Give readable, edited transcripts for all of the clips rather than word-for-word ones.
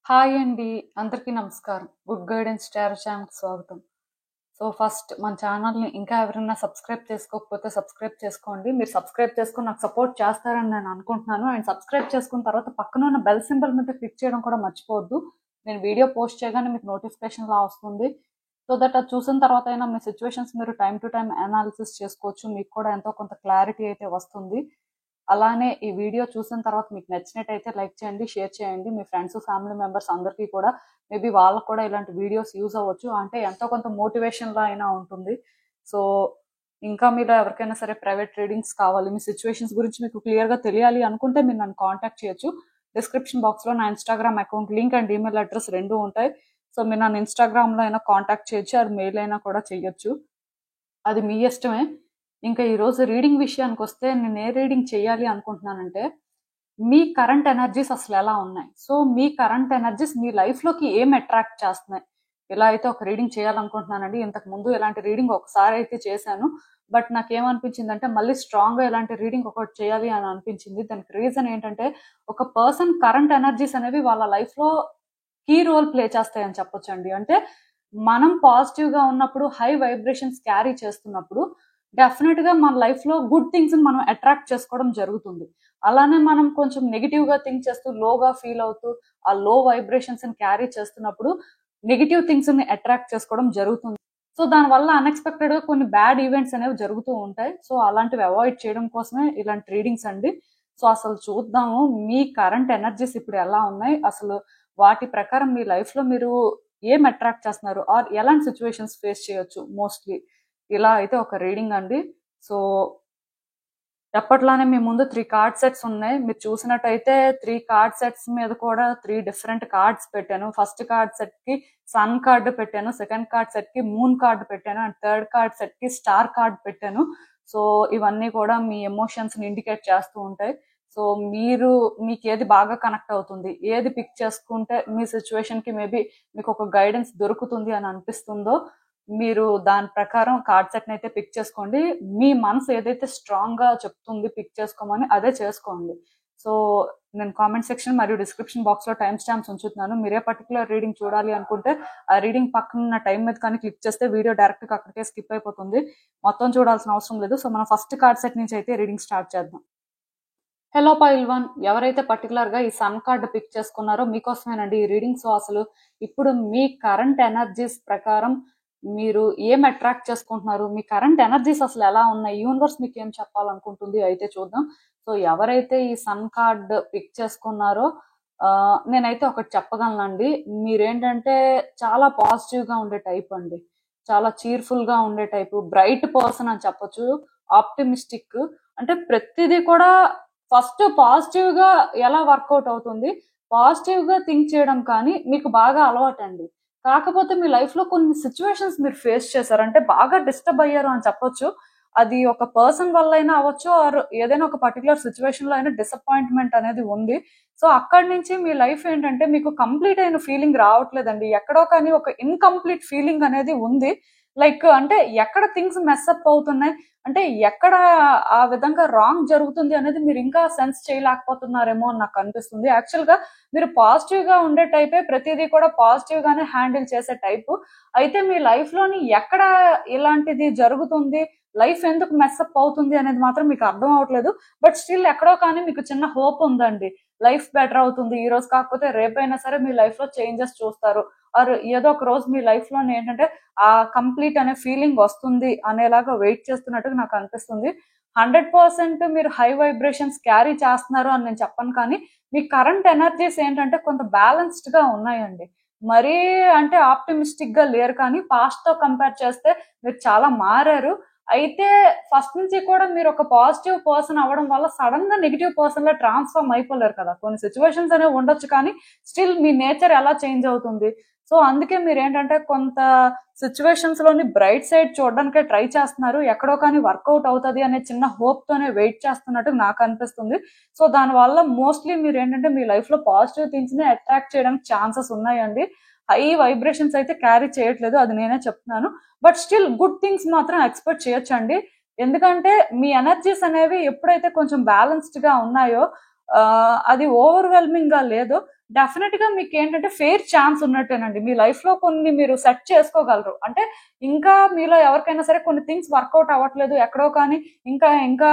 Hi అండి. అందరికీ నమస్కారం. గుడ్ గైడెన్స్ టారో ఛానల్‌కి స్వాగతం. ఫస్ట్ మన ఛానల్‌ని ఇంకా ఎవరైనా సబ్స్క్రైబ్ చేసుకోకపోతే సబ్స్క్రైబ్ చేసుకోండి. మీరు సబ్స్క్రైబ్ చేసుకొని నాకు సపోర్ట్ చేస్తారని నేను అనుకుంటున్నాను. అండ్ సబ్స్క్రైబ్ చేసుకున్న తర్వాత పక్కన ఉన్న బెల్ సింబల్ మీద క్లిక్ చేయడం కూడా మర్చిపోవద్దు. నేను వీడియో పోస్ట్ చేయగానే మీకు నోటిఫికేషన్‌లా వస్తుంది. సో దట్ అది చూసిన తర్వాత అయినా మీ సిట్యుయేషన్స్ మీరు టైమ్ టు టైమ్ అనాలిసిస్ చేసుకోవచ్చు. మీకు కూడా ఎంతో కొంత క్లారిటీ అయితే వస్తుంది. అలానే ఈ వీడియో చూసిన తర్వాత మీకు నచ్చినట్టయితే లైక్ చేయండి, షేర్ చేయండి. మీ ఫ్రెండ్స్, ఫ్యామిలీ మెంబర్స్ అందరికీ కూడా మేబీ వాళ్ళకు కూడా ఇలాంటి వీడియోస్ యూజ్ అవ్వచ్చు. అంటే ఎంతో కొంత మోటివేషన్‌లా అయినా ఉంటుంది. సో ఇంకా మీలో ఎవరికైనా సరే ప్రైవేట్ రీడింగ్స్ కావాలి, మీ సిట్యుయేషన్స్ గురించి మీకు క్లియర్‌గా తెలియాలి అనుకుంటే మీరు నన్ను కాంటాక్ట్ చేయొచ్చు. డిస్క్రిప్షన్ బాక్స్‌లో నా Instagram account link and email address 2 ఉంటాయి. సో మీరు నన్ను ఇన్‌స్టాగ్రామ్‌లో అయినా కాంటాక్ట్ చేయొచ్చు, ఆర్ మెయిల్ అయినా కూడా చేయొచ్చు. అది మీ ఇష్టమే. ఇంకా ఈరోజు రీడింగ్ విషయానికొస్తే నేను ఏ రీడింగ్ చేయాలి అనుకుంటున్నానంటే, మీ కరెంట్ ఎనర్జీస్ అసలు ఎలా ఉన్నాయి? సో మీ కరెంట్ ఎనర్జీస్ మీ లైఫ్‌లోకి ఏం అట్రాక్ట్ చేస్తున్నాయి? ఇలా అయితే ఒక రీడింగ్ చేయాలనుకుంటున్నానండి. ఇంతకు ముందు ఇలాంటి రీడింగ్ ఒకసారి అయితే చేశాను. బట్ నాకేమనిపించిందంటే మళ్ళీ స్ట్రాంగ్‌గా ఇలాంటి రీడింగ్ ఒకటి చేయాలి అని అనిపించింది. దానికి రీజన్ ఏంటంటే, ఒక పర్సన్ కరెంట్ ఎనర్జీస్ అనేవి వాళ్ళ లైఫ్‌లో కీ రోల్ ప్లే చేస్తాయని చెప్పొచ్చండి. అంటే మనం పాజిటివ్‌గా ఉన్నప్పుడు, హై వైబ్రేషన్స్ క్యారీ చేస్తున్నప్పుడు డెఫినెట్‌గా మన లైఫ్‌లో గుడ్ థింగ్స్‌ని మనం అట్రాక్ట్ చేసుకోవడం జరుగుతుంది. అలానే మనం కొంచెం నెగెటివ్‌గా థింక్ చేస్తూ, లోగా ఫీల్ అవుతూ, ఆ లో వైబ్రేషన్స్‌ని క్యారీ చేస్తున్నప్పుడు నెగెటివ్ థింగ్స్‌ని అట్రాక్ట్ చేసుకోవడం జరుగుతుంది. సో దానివల్ల అన్‌ఎక్స్‌పెక్టెడ్‌గా కొన్ని బ్యాడ్ ఈవెంట్స్ అనేవి జరుగుతూ ఉంటాయి. సో అలాంటివి అవాయిడ్ చేయడం కోసమే ఇలాంటి రీడింగ్స్ అండి. సో అసలు చూద్దాము మీ కరెంట్ ఎనర్జీస్ ఇప్పుడు ఎలా ఉన్నాయి? అసలు వాటి ప్రకారం మీ లైఫ్‌లో మీరు ఏం అట్రాక్ట్ చేస్తున్నారు? ఆర్ ఎలాంటి సిట్యుయేషన్స్ ఫేస్ చేయొచ్చు మోస్ట్‌లీ? ఇలా అయితే ఒక రీడింగ్ అండి. సో ఎప్పట్లానే మీ ముందు 3 కార్డ్ సెట్స్ ఉన్నాయి. మీరు చూసినట్టయితే 3 కార్డ్ సెట్స్ మీద కూడా 3 డిఫరెంట్ కార్డ్స్ పెట్టాను. ఫస్ట్ కార్డ్ సెట్‌కి సన్ కార్డ్ పెట్టాను. సెకండ్ కార్డ్ సెట్‌కి మూన్ కార్డ్ పెట్టాను. అండ్ థర్డ్ కార్డ్ సెట్‌కి స్టార్ కార్డ్ పెట్టాను. సో ఇవన్నీ కూడా మీ ఎమోషన్స్‌ని ఇండికేట్ చేస్తూ ఉంటాయి. సో మీకేది బాగా కనెక్ట్ అవుతుంది? ఏది పిక్ చేసుకుంటే మీ సిట్యుయేషన్‌కి మేబీ మీకొక గైడెన్స్ దొరుకుతుంది అని అనిపిస్తుందో మీరు దాని ప్రకారం కార్డ్ సెట్ అయితే పిక్ చేసుకోండి. మీ మనసు ఏదైతే స్ట్రాంగ్ గా చెప్తుంది పిక్ చేసుకోమని అదే చేసుకోండి. సో నేను కామెంట్ సెక్షన్ మరియు డిస్క్రిప్షన్ బాక్స్ లో టైం స్టాంప్స్ ఉంచుతున్నాను. మీరే పర్టికులర్ రీడింగ్ చూడాలి అనుకుంటే ఆ రీడింగ్ పక్కన ఉన్న టైం మీద కానీ క్లిక్ చేస్తే వీడియో డైరెక్ట్ గా అక్కడికే స్కిప్ అయిపోతుంది. మొత్తం చూడాల్సిన అవసరం లేదు. సో మనం ఫస్ట్ కార్డ్ సెట్ నుంచి అయితే రీడింగ్ స్టార్ట్ చేద్దాం. హలో పైల్ వన్, ఎవరైతే పర్టికులర్ గా ఈ సన్ కార్డ్ పిక్ చేసుకున్నారో మీకోసమేనండి ఈ రీడింగ్. సో అసలు ఇప్పుడు మీ కరెంట్ ఎనర్జీస్ ప్రకారం మీరు ఏం అట్రాక్ట్ చేసుకుంటున్నారు? మీ కరెంట్ ఎనర్జీస్ అసలు ఎలా ఉన్నాయి? యూనివర్స్ మీకు ఏం చెప్పాలనుకుంటుంది అయితే చూద్దాం. సో ఎవరైతే ఈ సన్ కార్డ్ పిక్ చేసుకున్నారో నేనైతే ఒకటి చెప్పగలనండి. మీరేంటంటే చాలా పాజిటివ్ గా ఉండే టైప్ అండి. చాలా చీర్ఫుల్ గా ఉండే టైప్, బ్రైట్ పర్సన్ అని చెప్పొచ్చు. ఆప్టిమిస్టిక్. అంటే ప్రతిదీ కూడా ఫస్ట్ పాజిటివ్ గా ఎలా వర్కౌట్ అవుతుంది? పాజిటివ్ గా థింక్ చేయడం కానీ మీకు బాగా అలవాటండి. కాకపోతే మీ లైఫ్ లో కొన్ని సిచ్యువేషన్స్ మీరు ఫేస్ చేశారు. అంటే బాగా డిస్టర్బ్ అయ్యారు అని చెప్పొచ్చు. అది ఒక పర్సన్ వల్ల అయినా అవ్వచ్చు, ఆర్ ఏదైనా ఒక పర్టికులర్ సిచ్యువేషన్ లో అయినా డిసప్పాయింట్మెంట్ అనేది ఉంది. సో అక్కడి నుంచి మీ లైఫ్ ఏంటంటే మీకు కంప్లీట్ అయిన ఫీలింగ్ రావట్లేదండి. ఎక్కడో కానీ ఒక ఇన్‌కంప్లీట్ ఫీలింగ్ అనేది ఉంది. లైక్ అంటే ఎక్కడ థింగ్స్ మెస్అప్ అవుతున్నాయి, అంటే ఎక్కడ ఆ విధంగా రాంగ్ జరుగుతుంది అనేది మీరు ఇంకా సెన్స్ చేయలేకపోతున్నారేమో అని నాకు అనిపిస్తుంది. యాక్చువల్ గా మీరు పాజిటివ్ గా ఉండే టైపే, ప్రతిదీ కూడా పాజిటివ్ గానే హ్యాండిల్ చేసే టైపు. అయితే మీ లైఫ్ లోని ఎక్కడ ఇలాంటిది జరుగుతుంది, లైఫ్ ఎందుకు మెస్అప్ అవుతుంది అనేది మాత్రం మీకు అర్థం అవట్లేదు. బట్ స్టిల్ ఎక్కడో కానీ మీకు చిన్న హోప్ ఉందండి. లైఫ్ బెటర్ అవుతుంది, ఈ రోజు కాకపోతే రేపైనా సరే మీ లైఫ్ లో చేంజెస్ చూస్తారు. ఆర్ ఏదో ఒక రోజు మీ లైఫ్ లో ఏంటంటే ఆ కంప్లీట్ అనే ఫీలింగ్ వస్తుంది అనేలాగా వెయిట్ చేస్తున్నట్టుగా నాకు అనిపిస్తుంది. 100% మీరు హై వైబ్రేషన్స్ క్యారీ చేస్తున్నారు అని నేను చెప్పను, కానీ మీ కరెంట్ ఎనర్జీస్ ఏంటంటే కొంత బ్యాలెన్స్డ్ గా ఉన్నాయండి. మరీ అంటే ఆప్టిమిస్టిక్ గా లేరు, కానీ పాస్ట్ తో కంపేర్ చేస్తే మీరు చాలా మారారు. అయితే ఫస్ట్ నుంచి కూడా మీరు ఒక పాజిటివ్ పర్సన్ అవ్వడం వల్ల సడన్ గా నెగిటివ్ పర్సన్ లా ట్రాన్స్ఫార్మ్ అయిపోలేరు కదా. కొన్ని సిచ్యువేషన్స్ అనేవి ఉండొచ్చు, కానీ స్టిల్ మీ నేచర్ ఎలా చేంజ్ అవుతుంది? సో అందుకే మీరు ఏంటంటే కొంత సిచ్యువేషన్స్ లోని బ్రైట్ సైడ్ చూడడానికే ట్రై చేస్తున్నారు. ఎక్కడో కానీ వర్కౌట్ అవుతుంది అనే చిన్న హోప్ తోనే వెయిట్ చేస్తున్నట్టు నాకు అనిపిస్తుంది. సో దానివల్ల మోస్ట్లీ మీరు ఏంటంటే మీ లైఫ్ లో పాజిటివ్ థింగ్స్ ని అట్రాక్ట్ చేయడానికి ఛాన్సెస్ ఉన్నాయండి. హై వైబ్రేషన్స్ అయితే క్యారీ చేయట్లేదు, అది నేనే చెప్తున్నాను. బట్ స్టిల్ గుడ్ థింగ్స్ మాత్రం ఎక్స్పెక్ట్ చేయొచ్చండి. ఎందుకంటే మీ ఎనర్జీస్ అనేవి ఎప్పుడైతే కొంచెం బ్యాలెన్స్డ్ గా ఉన్నాయో, అది ఓవర్వెల్మింగ్ గా లేదో, డెఫినెట్ గా మీకు ఏంటంటే ఫెయిర్ ఛాన్స్ ఉన్నట్టేనండి. మీ లైఫ్ లో కొన్ని మీరు సెట్ చేసుకోగలరు. అంటే ఇంకా మీలో ఎవరికైనా సరే కొన్ని థింగ్స్ వర్కౌట్ అవ్వట్లేదు ఎక్కడో కానీ ఇంకా ఇంకా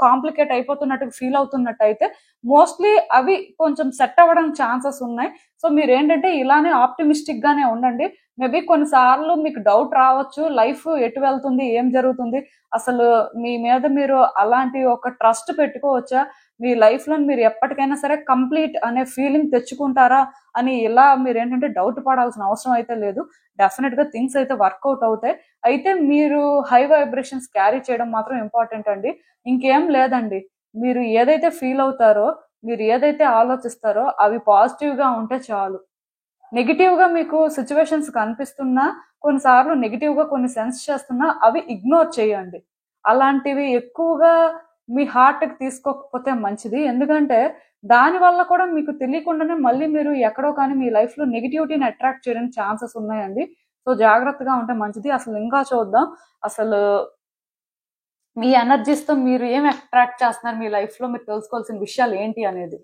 కాంప్లికేట్ అయిపోతున్నట్టు ఫీల్ అవుతున్నట్టయితే మోస్ట్లీ అవి కొంచెం సెట్ అవ్వడం ఛాన్సెస్ ఉన్నాయి. సో మీరు ఏంటంటే ఇలానే ఆప్టిమిస్టిక్ గానే ఉండండి. మేబీ కొన్నిసార్లు మీకు డౌట్ రావచ్చు, లైఫ్ ఎటు వెళ్తుంది, ఏం జరుగుతుంది, అసలు మీ మీద మీరు అలాంటి ఒక ట్రస్ట్ పెట్టుకోవచ్చా, మీ లైఫ్ లో మీరు ఎప్పటికైనా సరే కంప్లీట్ అనే ఫీలింగ్ తెచ్చుకుంటారా అని ఇలా మీరు ఏంటంటే డౌట్ పడాల్సిన అవసరం అయితే లేదు. డెఫినెట్ గా థింగ్స్ అయితే వర్కౌట్ అవుతాయి. అయితే మీరు హై వైబ్రేషన్స్ క్యారీ చేయడం మాత్రం ఇంపార్టెంట్ అండి. ఇంకేం లేదండి. మీరు ఏదైతే ఫీల్ అవుతారో, మీరు ఏదైతే ఆలోచిస్తారో అవి పాజిటివ్ గా ఉంటే చాలు. నెగిటివ్ గా మీకు సిచ్యువేషన్స్ కనిపిస్తున్నా, కొన్నిసార్లు నెగిటివ్ గా కొన్ని సెన్స్ చేస్తున్నా అవి ఇగ్నోర్ చేయండి. అలాంటివి ఎక్కువగా మీ హార్ట్ కి తీసుకోకపోతే మంచిది. ఎందుకంటే దాని వల్ల కూడా మీకు తెలియకుండానే మళ్ళీ మీరు ఎక్కడో కానీ మీ లైఫ్ లో నెగిటివిటీని అట్రాక్ట్ చేయడానికి ఛాన్సెస్ ఉన్నాయండి. సో జాగ్రత్తగా ఉంటే మంచిది. అసలు ఇంకా చూద్దాం, అసలు మీ ఎనర్జీస్ తో మీరు ఏం అట్రాక్ట్ చేస్తున్నారు మీ లైఫ్ లో, మీరు తెలుసుకోవాల్సిన విషయాలు ఏంటి అనేది.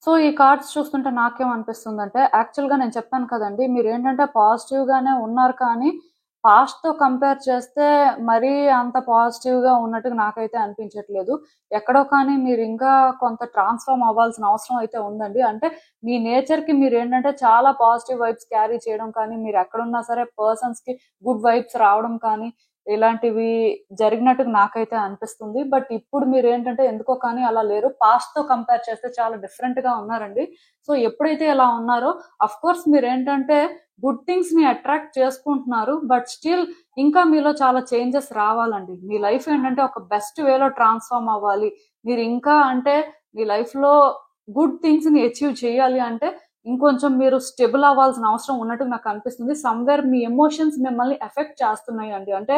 సో ఈ కార్డ్స్ చూస్తుంటే నాకేమనిపిస్తుందంటే, యాక్చువల్‌గా నేను చెప్పాను కదండీ! మీరేంటంటే పాజిటివ్‌గానే ఉన్నారు కానీ, పాస్ట్‌తో కంపేర్ చేస్తే మరీ అంత పాజిటివ్‌గా ఉన్నట్టుగా నాకైతే అనిపించట్లేదు. ఎక్కడో కానీ మీరింకా కొంత ట్రాన్స్‌ఫార్మ్ అవ్వాల్సిన అవసరం అయితే ఉందండి. అంటే మీ నేచర్‌కి మీరేంటంటే చాలా పాజిటివ్ వైబ్స్ క్యారీ చేయడం కానీ, మీరెక్కడున్నా సరే పర్సన్స్‌కి గుడ్ వైబ్స్ రావడం కానీ, ఇలాంటివి జరిగినట్టుగా నాకైతే అనిపిస్తుంది. బట్ ఇప్పుడు మీరేంటంటే ఎందుకో కానీ అలా లేరు. పాస్ట్‌తో కంపేర్ చేస్తే చాలా డిఫరెంట్‌గా ఉన్నారండి. సో ఎప్పుడైతే ఇలా ఉన్నారో ఆఫ్‌కోర్స్ మీరేంటంటే గుడ్ థింగ్స్‌ని అట్రాక్ట్ చేసుకుంటున్నారు. బట్ స్టిల్ ఇంకా మీలో చాలా చేంజెస్ రావాలండి. మీ లైఫ్ ఏంటంటే ఒక బెస్ట్ వేలో ట్రాన్స్‌ఫార్మ్ అవ్వాలి. మీరు ఇంకా అంటే మీ లైఫ్‌లో గుడ్ థింగ్స్‌ని అచీవ్ చేయాలి అంటే ఇంకొంచెం మీరు స్టెబుల్ అవ్వాల్సిన అవసరం ఉన్నట్టు నాకు అనిపిస్తుంది. సమ్‌వేర్ మీ ఎమోషన్స్ మిమ్మల్ని ఎఫెక్ట్ చేస్తున్నాయండి. అంటే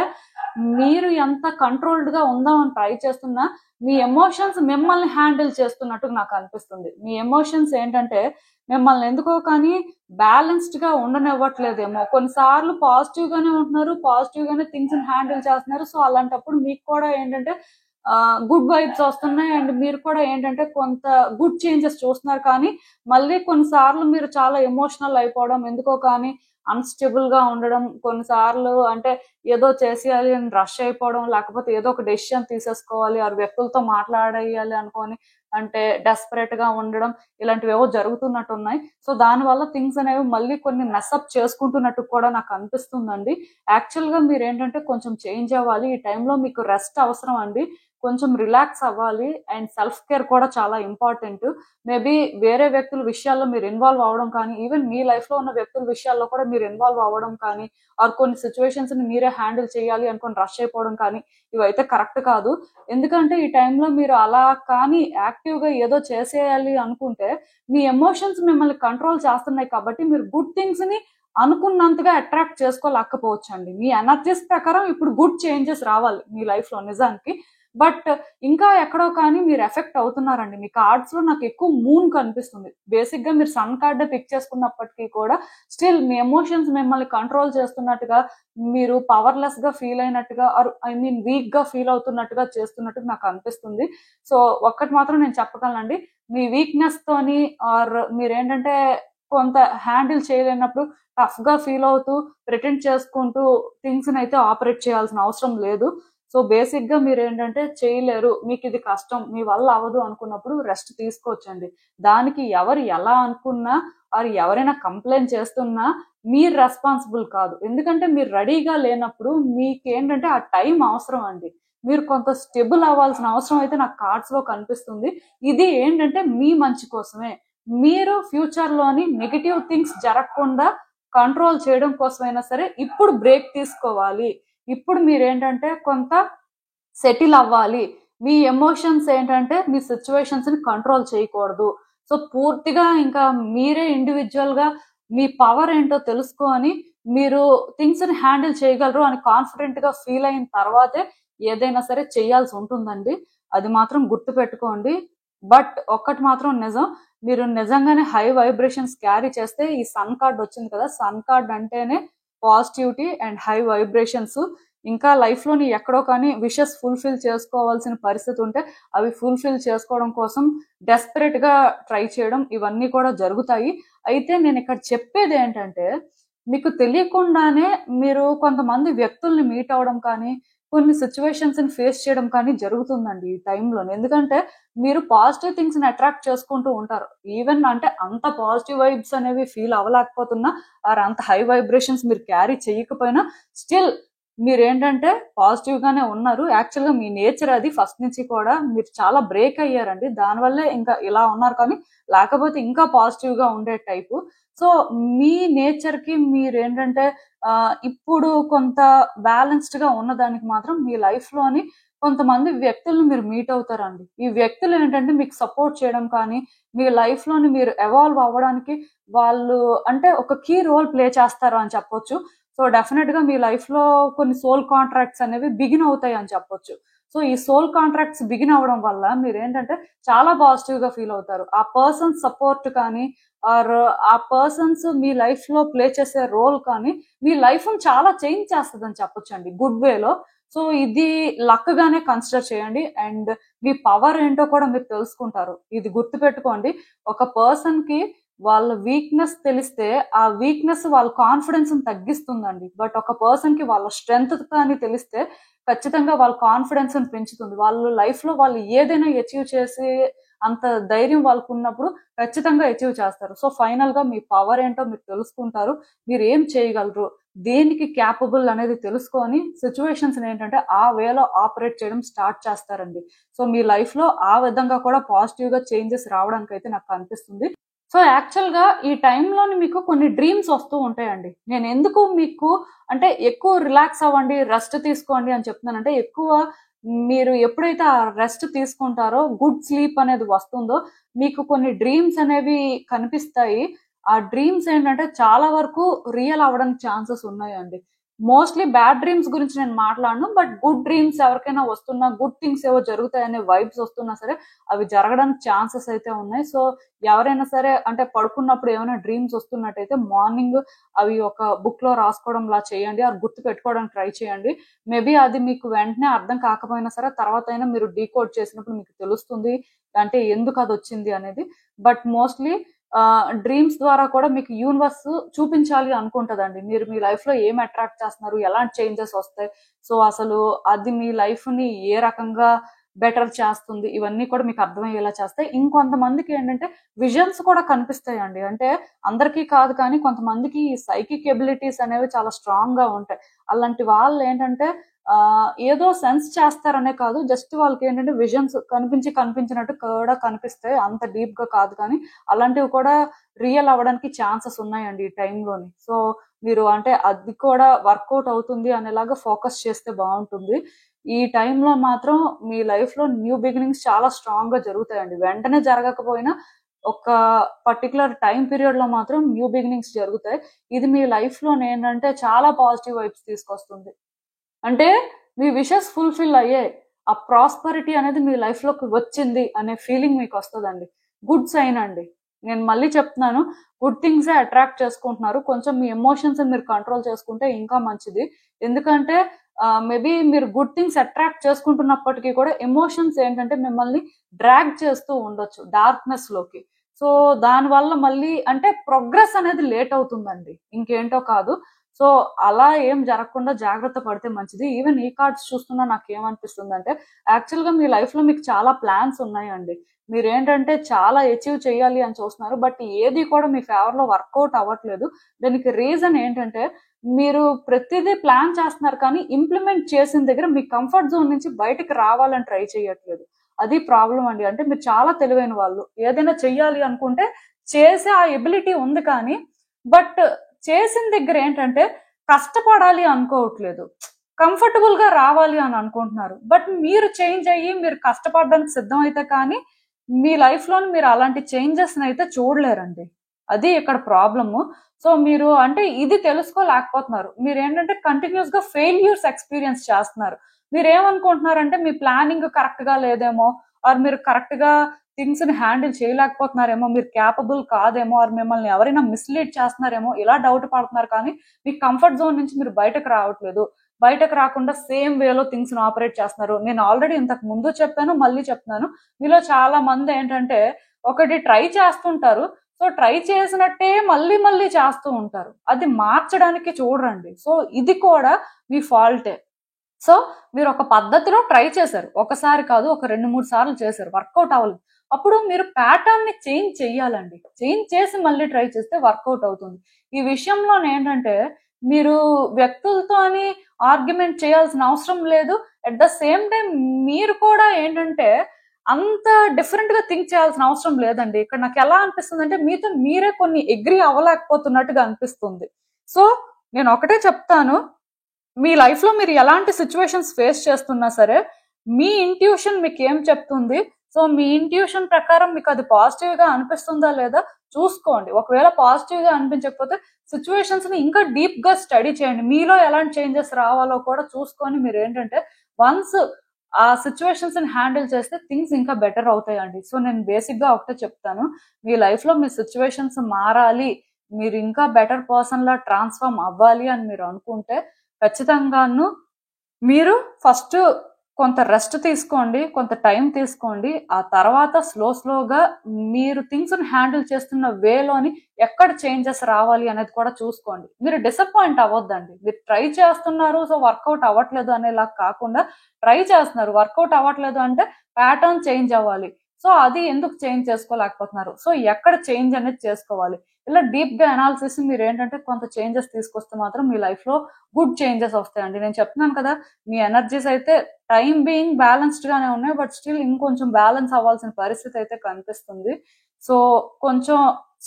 మీరు ఎంత కంట్రోల్డ్‌గా ఉందామని ట్రై చేస్తున్నా, మీ ఎమోషన్స్ మిమ్మల్ని హ్యాండిల్ చేస్తున్నట్టు నాకు అనిపిస్తుంది. మీ ఎమోషన్స్ ఏంటంటే మిమ్మల్ని ఎందుకో కానీ బ్యాలెన్స్డ్‌గా ఉండనివ్వట్లేదేమో. కొన్నిసార్లు పాజిటివ్‌గానే ఉంటున్నారు. పాజిటివ్‌గానే థింగ్స్‌ని హ్యాండిల్ చేస్తున్నారు. సో అలాంటప్పుడు మీకు కూడా ఏంటంటే గుడ్ వైబ్స్ వస్తున్నాయి. అండ్ మీరు కూడా ఏంటంటే కొంత గుడ్ చేంజెస్ చూస్తున్నారు. కానీ మళ్ళీ కొన్నిసార్లు మీరు చాలా ఎమోషనల్ అయిపోవడం, ఎందుకో కానీ అన్‌స్టేబుల్ గా ఉండడం, కొన్నిసార్లు అంటే ఏదో చేసేయాలి అని రష్ అయిపోవడం, లేకపోతే ఏదో ఒక డెసిషన్ తీసేసుకోవాలి, ఆరు వ్యక్తులతో మాట్లాడేయాలి అనుకోని అంటే డెస్పరేట్ గా ఉండడం, ఇలాంటివేవో జరుగుతున్నట్టున్నాయి. సో దానివల్ల థింగ్స్ అనేవి మళ్ళీ కొన్ని మెస్అప్ చేసుకుంటున్నట్టు కూడా నాకు అనిపిస్తుందండి. యాక్చువల్ గా మీరేంటంటే కొంచెం చేంజ్ అవ్వాలి. ఈ టైంలో మీకు రెస్ట్ అవసరం అండి. కొంచెం రిలాక్స్ అవ్వాలి. అండ్ సెల్ఫ్ కేర్ కూడా చాలా ఇంపార్టెంట్. మేబీ వేరే వ్యక్తుల విషయాల్లో మీరు ఇన్వాల్వ్ అవ్వడం కానీ, ఈవెన్ మీ లైఫ్ లో ఉన్న వ్యక్తుల విషయాల్లో కూడా మీరు ఇన్వాల్వ్ అవ్వడం కానీ, ఆర్ కొన్ని సిచ్యువేషన్స్ ని మీరే హ్యాండిల్ చేయాలి అనుకుని రష్ అయిపోవడం కానీ, ఇవైతే కరెక్ట్ కాదు. ఎందుకంటే ఈ టైంలో మీరు అలా కానీ యాక్టివ్ గా ఏదో చేసేయాలి అనుకుంటే మీ ఎమోషన్స్ మిమ్మల్ని కంట్రోల్ చేస్తున్నాయి కాబట్టి మీరు గుడ్ థింగ్స్ ని అనుకున్నంతగా అట్రాక్ట్ చేసుకోలేకపోవచ్చండి. మీ ఎనర్జీస్ ప్రకారం ఇప్పుడు గుడ్ చేంజెస్ రావాలి మీ లైఫ్ లో నిజానికి. బట్ ఇంకా ఎక్కడో కానీ మీరు ఎఫెక్ట్ అవుతున్నారండి. మీ కార్డ్స్ లో నాకు ఎక్కువ మూన్ కనిపిస్తుంది. బేసిక్ గా మీరు సన్ కార్డే పిక్ చేసుకున్నప్పటికీ కూడా స్టిల్ మీ ఎమోషన్స్ మిమ్మల్ని కంట్రోల్ చేస్తున్నట్టుగా, మీరు పవర్లెస్ గా ఫీల్ అయినట్టుగా, ఐ మీన్ వీక్ గా ఫీల్ అవుతున్నట్టుగా చేస్తున్నట్టుగా నాకు అనిపిస్తుంది. సో ఒక్కటి మాత్రం నేను చెప్పగలనండి, మీ వీక్నెస్ తోని ఆర్ మీరేంటంటే కొంత హ్యాండిల్ చేయలేనప్పుడు టఫ్ గా ఫీల్ అవుతూ ప్రిటెండ్ చేసుకుంటూ థింగ్స్ అయితే ఆపరేట్ చేయాల్సిన అవసరం లేదు. సో బేసిక్ గా మీరు ఏంటంటే చేయలేరు, మీకు ఇది కష్టం, మీ వల్ల అవ్వదు అనుకున్నప్పుడు రెస్ట్ తీసుకోవచ్చండి. దానికి ఎవరు ఎలా అనుకున్నా ఆర్ ఎవరైనా కంప్లైంట్ చేస్తున్నా మీరు రెస్పాన్సిబుల్ కాదు. ఎందుకంటే మీరు రెడీగా లేనప్పుడు మీకేంటంటే ఆ టైం అవసరం అండి. మీరు కొంత స్టెబుల్ అవ్వాల్సిన అవసరం అయితే నాకు కార్డ్స్ లో కనిపిస్తుంది. ఇది ఏంటంటే మీ మంచి కోసమే. మీరు ఫ్యూచర్ లోని నెగిటివ్ థింగ్స్ జరగకుండా కంట్రోల్ చేయడం కోసమైనా సరే ఇప్పుడు బ్రేక్ తీసుకోవాలి. ఇప్పుడు మీరేంటంటే కొంత సెటిల్ అవ్వాలి. మీ ఎమోషన్స్ ఏంటంటే మీ సిచ్యువేషన్స్ ని కంట్రోల్ చేయకూడదు. సో పూర్తిగా ఇంకా మీరే ఇండివిజువల్ గా మీ పవర్ ఏంటో తెలుసుకొని మీరు థింగ్స్ ని హ్యాండిల్ చేయగలరు అని కాన్ఫిడెంట్ గా ఫీల్ అయిన తర్వాతే ఏదైనా సరే చేయాల్సి ఉంటుందండి. అది మాత్రం గుర్తు పెట్టుకోండి. బట్ ఒక్కటి మాత్రం నిజం, మీరు నిజంగానే హై వైబ్రేషన్స్ క్యారీ చేస్తే ఈ సన్ కార్డ్ వచ్చింది కదా, సన్ కార్డ్ అంటేనే పాజిటివిటీ అండ్ హై వైబ్రేషన్స్. ఇంకా లైఫ్ లోని ఎక్కడో కానీ విషెస్ ఫుల్ఫిల్ చేసుకోవాల్సిన పరిస్థితి ఉంటే అవి ఫుల్ఫిల్ చేసుకోవడం కోసం డెస్పరేట్ గా ట్రై చేయడం ఇవన్నీ కూడా జరుగుతాయి. అయితే నేను ఇక్కడ చెప్పేది ఏంటంటే మీకు తెలియకుండానే మీరు కొంతమంది వ్యక్తుల్ని మీట్ అవడం కానీ కొన్ని సిచ్యువేషన్స్ ని ఫేస్ చేయడం కానీ జరుగుతుందండి ఈ టైంలో. ఎందుకంటే మీరు పాజిటివ్ థింగ్స్ ని అట్రాక్ట్ చేసుకుంటూ ఉంటారు. ఈవెన్ అంటే అంత పాజిటివ్ వైబ్స్ అనేవి ఫీల్ అవ్వలేకపోతున్నా ఆర్ అంత హై వైబ్రేషన్స్ మీరు క్యారీ చేయకపోయినా స్టిల్ మీరేంటంటే పాజిటివ్ గానే ఉన్నారు. యాక్చువల్ గా మీ నేచర్ అది ఫస్ట్ నుంచి కూడా మీరు చాలా బ్రేక్ అయ్యారండి. దానివల్లే ఇంకా ఇలా ఉన్నారు, కానీ లేకపోతే ఇంకా పాజిటివ్ గా ఉండే టైపు. సో మీ నేచర్ కి మీరేంటంటే ఇప్పుడు కొంత బ్యాలెన్స్డ్ గా ఉన్నదానికి మాత్రం మీ లైఫ్ లోని కొంతమంది వ్యక్తులను మీరు మీట్ అవుతారండి. ఈ వ్యక్తులు ఏంటంటే మీకు సపోర్ట్ చేయడం కానీ మీ లైఫ్ లోని మీరు ఎవాల్వ్ అవ్వడానికి వాళ్ళు అంటే ఒక కీ రోల్ ప్లే చేస్తారు అని చెప్పొచ్చు. సో డెఫినెట్ గా మీ లైఫ్ లో కొన్ని సోల్ కాంట్రాక్ట్స్ అనేవి బిగిన్ అవుతాయి అని చెప్పొచ్చు. సో ఈ సోల్ కాంట్రాక్ట్స్ బిగిన్ అవ్వడం వల్ల మీరు ఏంటంటే చాలా పాజిటివ్ గా ఫీల్ అవుతారు. ఆ పర్సన్ సపోర్ట్ కానీ ఆర్ ఆ పర్సన్స్ మీ లైఫ్ లో ప్లే చేసే రోల్ కానీ మీ లైఫ్ చాలా చేంజ్ చేస్తుంది అని చెప్పొచ్చు అండి, గుడ్ వేలో. సో ఇది లక్ గానే కన్సిడర్ చేయండి. అండ్ మీ పవర్ ఏంటో కూడా మీరు తెలుసుకుంటారు. ఇది గుర్తు పెట్టుకోండి, ఒక పర్సన్ కి వాళ్ళ వీక్నెస్ తెలిస్తే ఆ వీక్నెస్ వాళ్ళ కాన్ఫిడెన్స్ తగ్గిస్తుందండి. బట్ ఒక పర్సన్ కి వాళ్ళ స్ట్రెంగ్త్ కానీ తెలిస్తే ఖచ్చితంగా వాళ్ళ కాన్ఫిడెన్స్ పెంచుతుంది. వాళ్ళ లైఫ్ లో వాళ్ళు ఏదైనా అచీవ్ చేసి అంత ధైర్యం వాళ్ళకు ఉన్నప్పుడు ఖచ్చితంగా అచీవ్ చేస్తారు. సో ఫైనల్ గా మీ పవర్ ఏంటో మీరు తెలుసుకుంటారు, మీరు ఏం చేయగలరు, దేనికి క్యాపబుల్ అనేది తెలుసుకొని సిచ్యువేషన్స్ ఏంటంటే ఆ వేలో ఆపరేట్ చేయడం స్టార్ట్ చేస్తారండి. సో మీ లైఫ్ లో ఆ విధంగా కూడా పాజిటివ్ గా చేంజెస్ రావడానికి అయితే నాకు అనిపిస్తుంది. సో యాక్చువల్ గా ఈ టైంలోని మీకు కొన్ని డ్రీమ్స్ వస్తూ ఉంటాయండి. నేను ఎందుకు మీకు అంటే ఎక్కువ రిలాక్స్ అవ్వండి, రెస్ట్ తీసుకోండి అని చెప్తున్నానంటే, ఎక్కువ మీరు ఎప్పుడైతే ఆ రెస్ట్ తీసుకుంటారో గుడ్ స్లీప్ అనేది వస్తుందో మీకు కొన్ని డ్రీమ్స్ అనేవి కనిపిస్తాయి. ఆ డ్రీమ్స్ ఏంటంటే చాలా వరకు రియల్ అవ్వడానికి ఛాన్సెస్ ఉన్నాయండి. మోస్ట్లీ బ్యాడ్ డ్రీమ్స్ గురించి నేను మాట్లాడను, బట్ గుడ్ డ్రీమ్స్ ఎవరికైనా వస్తున్నా, గుడ్ థింగ్స్ ఏవో జరుగుతాయనే వైబ్స్ వస్తున్నా సరే అవి జరగడానికి ఛాన్సెస్ అయితే ఉన్నాయి. సో ఎవరైనా సరే అంటే పడుకున్నప్పుడు ఏమైనా డ్రీమ్స్ వస్తున్నట్టయితే మార్నింగ్ అవి ఒక బుక్ లో రాసుకోవడం లా చేయండి, అది గుర్తు పెట్టుకోవడానికి ట్రై చేయండి. మేబీ అది మీకు వెంటనే అర్థం కాకపోయినా సరే తర్వాత అయినా మీరు డీకోడ్ చేసినప్పుడు మీకు తెలుస్తుంది అంటే ఎందుకు అది వచ్చింది అనేది. బట్ మోస్ట్లీ డ్రీమ్స్ ద్వారా కూడా మీకు యూనివర్స్ చూపించాలి అనుకుంటదండి. మీరు మీ లైఫ్ లో ఏం అట్రాక్ట్ చేస్తున్నారు, ఎలాంటి చేంజెస్ వస్తాయి, సో అసలు అది మీ లైఫ్ ని ఏ రకంగా బెటర్ చేస్తుంది, ఇవన్నీ కూడా మీకు అర్థమయ్యేలా చేస్తాయి. ఇంకొంతమందికి ఏంటంటే విజన్స్ కూడా కనిపిస్తాయండి. అంటే అందరికీ కాదు కానీ కొంతమందికి సైకిక్ ఎబిలిటీస్ అనేవి చాలా స్ట్రాంగ్ గా ఉంటాయి. అలాంటి వాళ్ళు ఏంటంటే ఏదో సెన్స్ చేస్తారనే కాదు, జస్ట్ వాళ్ళకి ఏంటంటే విజన్స్ కనిపించినట్టు కూడా కనిపిస్తాయి. అంత డీప్ గా కాదు కానీ అలాంటివి కూడా రియల్ అవ్వడానికి ఛాన్సెస్ ఉన్నాయండి ఈ టైంలోని. సో మీరు అంటే అది కూడా వర్కౌట్ అవుతుంది అనేలాగా ఫోకస్ చేస్తే బాగుంటుంది. ఈ టైంలో మాత్రం మీ లైఫ్ లో న్యూ బిగినింగ్స్ చాలా స్ట్రాంగ్ గా జరుగుతాయండి. వెంటనే జరగకపోయినా ఒక పర్టికులర్ టైం పీరియడ్ లో మాత్రం న్యూ బిగినింగ్స్ జరుగుతాయి. ఇది మీ లైఫ్ లో ఏంటంటే చాలా పాజిటివ్ వైబ్స్ తీసుకొస్తుంది. అంటే మీ విషెస్ ఫుల్ఫిల్ అయ్యాయి, ఆ ప్రాస్పరిటీ అనేది మీ లైఫ్ లోకి వచ్చింది అనే ఫీలింగ్ మీకు వస్తుందండి. గుడ్ సైన్ అండి. నేను మళ్ళీ చెప్తున్నాను, గుడ్ థింగ్స్ అట్రాక్ట్ చేసుకుంటున్నారు. కొంచెం మీ ఎమోషన్స్ మీరు కంట్రోల్ చేసుకుంటే ఇంకా మంచిది. ఎందుకంటే మేబీ మీరు గుడ్ థింగ్స్ అట్రాక్ట్ చేసుకుంటున్నప్పటికీ కూడా ఎమోషన్స్ ఏంటంటే మిమ్మల్ని డ్రాగ్ చేస్తూ ఉండొచ్చు డార్క్నెస్ లోకి. సో దానివల్ల మళ్ళీ అంటే ప్రోగ్రెస్ అనేది లేట్ అవుతుందండి, ఇంకేంటో కాదు. సో అలా ఏం జరగకుండా జాగ్రత్త పడితే మంచిది. ఈవెన్ ఈ కార్డ్స్ చూస్తున్నా నాకు ఏమనిపిస్తుంది అంటే, యాక్చువల్ గా మీ లైఫ్ లో మీకు చాలా ప్లాన్స్ ఉన్నాయండి. మీరేంటంటే చాలా అచీవ్ చేయాలి అని చూస్తున్నారు, బట్ ఏది కూడా మీ ఫేవర్ లో వర్కౌట్ అవ్వట్లేదు. దానికి రీజన్ ఏంటంటే, మీరు ప్రతిదీ ప్లాన్ చేస్తున్నారు కానీ ఇంప్లిమెంట్ చేసిన దగ్గర మీ కంఫర్ట్ జోన్ నుంచి బయటకు రావాలని ట్రై చేయట్లేదు. అది ప్రాబ్లం అండి. అంటే మీరు చాలా తెలివైన వాళ్ళు, ఏదైనా చెయ్యాలి అనుకుంటే చేసే ఆ ఎబిలిటీ ఉంది కానీ, బట్ చేసిన దగ్గర ఏంటంటే కష్టపడాలి అనుకోవట్లేదు, కంఫర్టబుల్ గా రావాలి అని అనుకుంటున్నారు. బట్ మీరు చేంజ్ అయ్యి మీరు కష్టపడడానికి సిద్ధమైతే కానీ మీ లైఫ్ లో మీరు అలాంటి చేంజెస్ అయితే చూడలేరండి. అది ఇక్కడ ప్రాబ్లము. సో మీరు అంటే ఇది తెలుసుకోలేకపోతున్నారు. మీరు ఏంటంటే కంటిన్యూస్ గా ఫెయిల్యూర్స్ ఎక్స్పీరియన్స్ చేస్తున్నారు. మీరు ఏమనుకుంటున్నారంటే మీ ప్లానింగ్ కరెక్ట్ గా లేదేమో, ఆర్ మీరు కరెక్ట్ గా థింగ్స్ ని హ్యాండిల్ చేయలేకపోతున్నారేమో, మీరు క్యాపబుల్ కాదేమో, ఆర్ మిమ్మల్ని ఎవరైనా మిస్లీడ్ చేస్తున్నారేమో, ఇలా డౌట్ పడుతున్నారు. కానీ మీ కంఫర్ట్ జోన్ నుంచి మీరు బయటకు రావట్లేదు. బయటకు రాకుండా సేమ్ వేలో థింగ్స్ ని ఆపరేట్ చేస్తున్నారు. నేను ఆల్రెడీ ఇంతకు ముందు చెప్పాను, మళ్ళీ చెప్తున్నాను. మీలో చాలా మంది ఏంటంటే ఒకటి ట్రై చేస్తుంటారు, సో ట్రై చేసినట్టే మళ్ళీ మళ్ళీ చేస్తూ ఉంటారు. అది మార్చడానికి చూడండి. సో ఇది కూడా మీ ఫాల్టే. సో మీరు ఒక పద్ధతిలో ట్రై చేశారు, ఒకసారి కాదు ఒక 2-3 సార్లు చేశారు, వర్కౌట్ అవ్వలేదు. అప్పుడు మీరు ప్యాటర్న్ ని చేంజ్ చెయ్యాలండి. చేంజ్ చేసి మళ్ళీ ట్రై చేస్తే వర్కౌట్ అవుతుంది. ఈ విషయంలో ఏంటంటే మీరు వ్యక్తులతో అని ఆర్గ్యుమెంట్ చేయాల్సిన అవసరం లేదు. అట్ ద సేమ్ టైం మీరు కూడా ఏంటంటే అంత డిఫరెంట్ గా థింక్ చేయాల్సిన అవసరం లేదండి. ఇక్కడ నాకు ఎలా అనిపిస్తుంది అంటే మీతో మీరే కొన్ని అగ్రీ అవ్వలేకపోతున్నట్టుగా అనిపిస్తుంది. సో నేను ఒకటే చెప్తాను, మీ లైఫ్ లో మీరు ఎలాంటి సిచ్యువేషన్స్ ఫేస్ చేస్తున్నా సరే మీ ఇంట్యూషన్ మీకు ఏం చెప్తుంది, సో మీ ఇంట్యూషన్ ప్రకారం మీకు అది పాజిటివ్ గా అనిపిస్తుందా లేదా చూసుకోండి. ఒకవేళ పాజిటివ్ గా అనిపించకపోతే సిచ్యువేషన్స్ ని ఇంకా డీప్ గా స్టడీ చేయండి. మీలో ఎలాంటి చేంజెస్ రావాలో కూడా చూసుకొని మీరు ఏంటంటే వన్స్ ఆ సిచ్యువేషన్స్ ని హ్యాండిల్ చేస్తే థింగ్స్ ఇంకా బెటర్ అవుతాయండి. సో నేను బేసిక్ గా ఒకటే చెప్తాను, మీ లైఫ్ లో మీ సిచ్యువేషన్స్ మారాలి, మీరు ఇంకా బెటర్ పర్సన్ లా ట్రాన్స్ఫార్మ్ అవ్వాలి అని మీరు అనుకుంటే ఖచ్చితంగాను మీరు ఫస్ట్ కొంత రెస్ట్ తీసుకోండి, కొంత టైం తీసుకోండి. ఆ తర్వాత స్లోగా మీరు థింగ్స్ ని హ్యాండిల్ చేస్తున్న వేలోని ఎక్కడ చేంజెస్ రావాలి అనేది కూడా చూసుకోండి. మీరు డిసప్పాయింట్ అవ్వద్దండి. మీరు ట్రై చేస్తున్నారు, సో వర్కౌట్ అవ్వట్లేదు అనేలా కాకుండా ట్రై చేస్తున్నారు, వర్కౌట్ అవ్వట్లేదు అంటే ప్యాటర్న్ చేంజ్ అవ్వాలి. సో అది ఎందుకు చేంజ్ చేసుకోలేకపోతున్నారు, సో ఎక్కడ చేంజ్ అనేది చేసుకోవాలి, ఇలా డీప్ గా అనాలిసిస్ మీరు ఏంటంటే కొంత చేంజెస్ తీసుకొస్తే మాత్రం మీ లైఫ్ లో గుడ్ చేంజెస్ వస్తాయండి. నేను చెప్తున్నాను కదా, మీ ఎనర్జీస్ అయితే టైం బీయింగ్ బ్యాలెన్స్డ్ గానే ఉన్నాయి, బట్ స్టిల్ ఇంకొంచెం బ్యాలెన్స్ అవ్వాల్సిన పరిస్థితి అయితే కనిపిస్తుంది. సో కొంచెం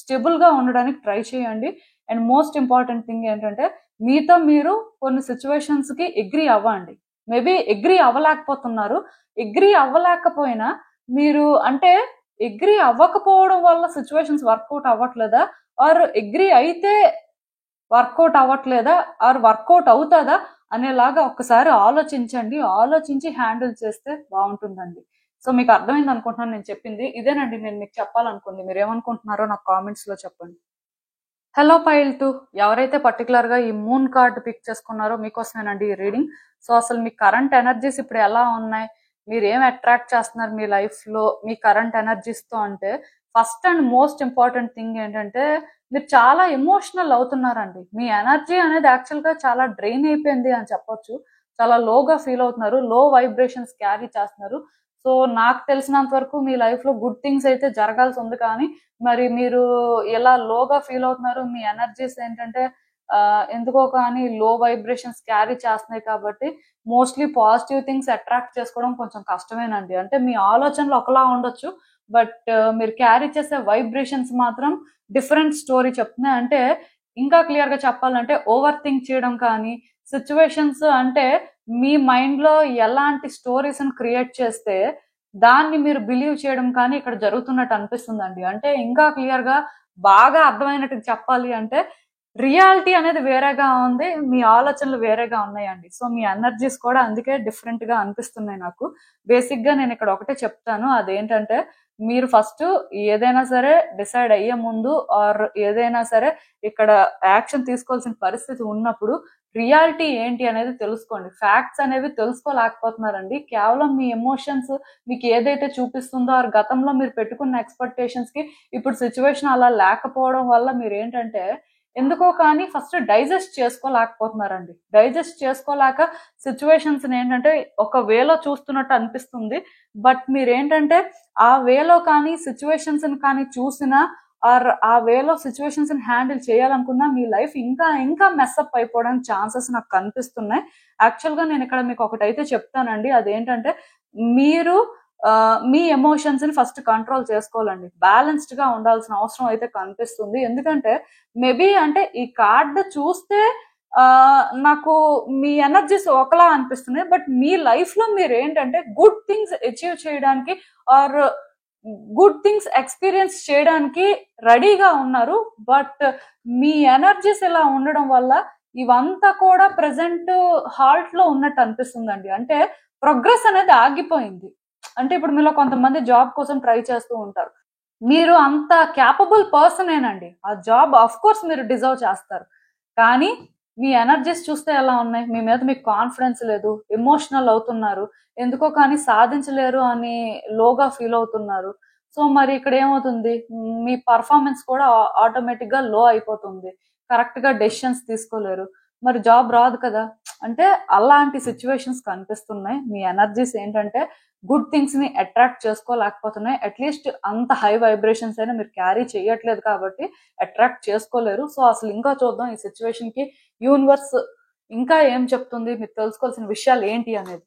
స్టేబుల్ గా ఉండడానికి ట్రై చేయండి. అండ్ మోస్ట్ ఇంపార్టెంట్ థింగ్ ఏంటంటే మీతో మీరు కొన్ని సిచ్యువేషన్స్ కి అగ్రీ అవ్వండి. మేబీ అగ్రీ అవ్వలేకపోతున్నారు, అగ్రీ అవ్వలేకపోయినా మీరు అంటే అగ్రీ అవ్వకపోవడం వల్ల సిచ్యువేషన్స్ వర్కౌట్ అవ్వట్లేదా, ఆర్ అగ్రీ అయితే వర్కౌట్ అవ్వట్లేదా, ఆర్ వర్కౌట్ అవుతుందా అనేలాగా ఒక్కసారి ఆలోచించండి. ఆలోచించి హ్యాండిల్ చేస్తే బాగుంటుందండి. సో మీకు అర్థమైంది అనుకుంటున్నాను నేను చెప్పింది. ఇదేనండి నేను మీకు చెప్పాలనుకుంది. మీరు ఏమనుకుంటున్నారో నాకు కామెంట్స్ లో చెప్పండి. హలో పైల్ 2, ఎవరైతే పర్టికులర్ గా ఈ మూన్ కార్డ్ పిక్ చేసుకున్నారో మీకోసమేనండి ఈ రీడింగ్. సో అసలు మీ కరెంట్ ఎనర్జీస్ ఇప్పుడు ఎలా ఉన్నాయి, మీరు ఏం అట్రాక్ట్ చేస్తున్నారు మీ లైఫ్ లో మీ కరెంట్ ఎనర్జీస్ తో అంటే, first and most important thing ఏంటంటే మీరు చాలా ఎమోషనల్ అవుతున్నారండి. మీ ఎనర్జీ అనేది యాక్చువల్ గా చాలా డ్రైన్ అయిపోయింది అని చెప్పొచ్చు. చాలా లోగా ఫీల్ అవుతున్నారు, లో వైబ్రేషన్స్ క్యారీ చేస్తున్నారు. సో నాకు తెలిసినంత వరకు మీ లైఫ్ లో గుడ్ థింగ్స్ అయితే జరగాల్సి ఉంది, కానీ మరి మీరు ఎలా లోగా ఫీల్ అవుతున్నారు, మీ ఎనర్జీస్ ఏంటంటే ఎందుకో కానీ లో వైబ్రేషన్స్ క్యారీ చేస్తున్నాయి. కాబట్టి మోస్ట్లీ పాజిటివ్ థింగ్స్ అట్రాక్ట్ చేసుకోవడం కొంచెం కష్టమేనండి. అంటే మీ ఆలోచనలు ఒకలా ఉండొచ్చు, బట్ మీరు క్యారీ చేసే వైబ్రేషన్స్ మాత్రం డిఫరెంట్ స్టోరీ చెప్తున్నాయి. అంటే ఇంకా క్లియర్ గా చెప్పాలంటే ఓవర్ థింక్ చేయడం కానీ, సిచ్యువేషన్స్ అంటే మీ మైండ్ లో ఎలాంటి స్టోరీస్ క్రియేట్ చేస్తే దాన్ని మీరు బిలీవ్ చేయడం కానీ ఇక్కడ జరుగుతున్నట్టు అనిపిస్తుందండి. అంటే ఇంకా క్లియర్ గా బాగా అర్థమైనట్టు చెప్పాలి అంటే రియాలిటీ అనేది వేరేగా ఉంది, మీ ఆలోచనలు వేరేగా ఉన్నాయండి. సో మీ ఎనర్జీస్ కూడా అందుకే డిఫరెంట్ గా అనిపిస్తున్నాయి నాకు. బేసిక్ గా నేను ఇక్కడ ఒకటే చెప్తాను, అదేంటంటే మీరు ఫస్ట్ ఏదైనా సరే డిసైడ్ అయ్యే ముందు ఆర్ ఏదైనా సరే ఇక్కడ యాక్షన్ తీసుకోవాల్సిన పరిస్థితి ఉన్నప్పుడు రియాలిటీ ఏంటి అనేది తెలుసుకోండి. ఫ్యాక్ట్స్ అనేవి తెలుసుకోలేకపోతున్నారండి. కేవలం మీ ఎమోషన్స్ మీకు ఏదైతే చూపిస్తుందో గతంలో మీరు పెట్టుకున్న ఎక్స్పెక్టేషన్స్ కి ఇప్పుడు సిచ్యువేషన్ అలా లేకపోవడం వల్ల మీరు ఏంటంటే ఎందుకో కానీ ఫస్ట్ డైజెస్ట్ చేసుకోలేకపోతున్నారండి. డైజెస్ట్ చేసుకోలేక సిచ్యువేషన్స్ ఏంటంటే ఒక వేలో చూస్తున్నట్టు అనిపిస్తుంది. బట్ మీరేంటంటే ఆ వేలో కానీ సిచ్యువేషన్స్ కానీ చూసినా ఆర్ ఆ వేలో సిచ్యువేషన్స్ హ్యాండిల్ చేయాలనుకున్నా మీ లైఫ్ ఇంకా ఇంకా మెస్అప్ అయిపోవడానికి ఛాన్సెస్ నాకు కనిపిస్తున్నాయి. యాక్చువల్ గా నేను ఇక్కడ మీకు ఒకటైతే చెప్తానండి. అదేంటంటే మీరు మీ ఎమోషన్స్ ని ఫస్ట్ కంట్రోల్ చేసుకోవాలండి. బ్యాలెన్స్డ్ గా ఉండాల్సిన అవసరం అయితే కనిపిస్తుంది. ఎందుకంటే మేబీ అంటే ఈ కార్డ్ చూస్తే నాకు మీ ఎనర్జీస్ ఒకలా అనిపిస్తున్నాయి. బట్ మీ లైఫ్ లో మీరు ఏంటంటే గుడ్ థింగ్స్ అచీవ్ చేయడానికి ఆర్ గుడ్ థింగ్స్ ఎక్స్పీరియన్స్ చేయడానికి రెడీగా ఉన్నారు. బట్ మీ ఎనర్జీస్ ఇలా ఉండడం వల్ల ఇవంతా కూడా ప్రెసెంట్ హాల్ట్ లో ఉన్నట్టు అనిపిస్తుందండి. అంటే ప్రోగ్రెస్ అనేది ఆగిపోయింది. అంటే ఇప్పుడు మీలో కొంతమంది జాబ్ కోసం ట్రై చేస్తూ ఉంటారు. మీరు అంత క్యాపబుల్ పర్సనేనండి. ఆ జాబ్ ఆఫ్ కోర్స్ మీరు డిజర్వ్ చేస్తారు. కానీ మీ ఎనర్జీస్ చూస్తే ఎలా ఉన్నాయి? మీ మీద మీకు కాన్ఫిడెన్స్ లేదు, ఎమోషనల్ అవుతున్నారు, ఎందుకో కానీ సాధించలేరు అని లోగా ఫీల్ అవుతున్నారు. సో మరి ఇక్కడ ఏమవుతుంది? మీ పర్ఫార్మెన్స్ కూడా ఆటోమేటిక్ గా లో అయిపోతుంది. కరెక్ట్ గా డెసిషన్స్ తీసుకోలేరు. మరి జాబ్ రాదు కదా. అంటే అలాంటి సిచ్యువేషన్స్ కనిపిస్తున్నాయి. మీ ఎనర్జీస్ ఏంటంటే గుడ్ థింగ్స్ ని అట్రాక్ట్ చేసుకోలేకపోతున్నాయి. అట్లీస్ట్ అంత హై వైబ్రేషన్స్ అయినా మీరు క్యారీ చేయట్లేదు కాబట్టి అట్రాక్ట్ చేసుకోలేరు. సో అసలు ఇంకా చూద్దాం ఈ సిచ్యువేషన్ కి యూనివర్స్ ఇంకా ఏం చెప్తుంది, మీరు తెలుసుకోవాల్సిన విషయాలు ఏంటి అనేది.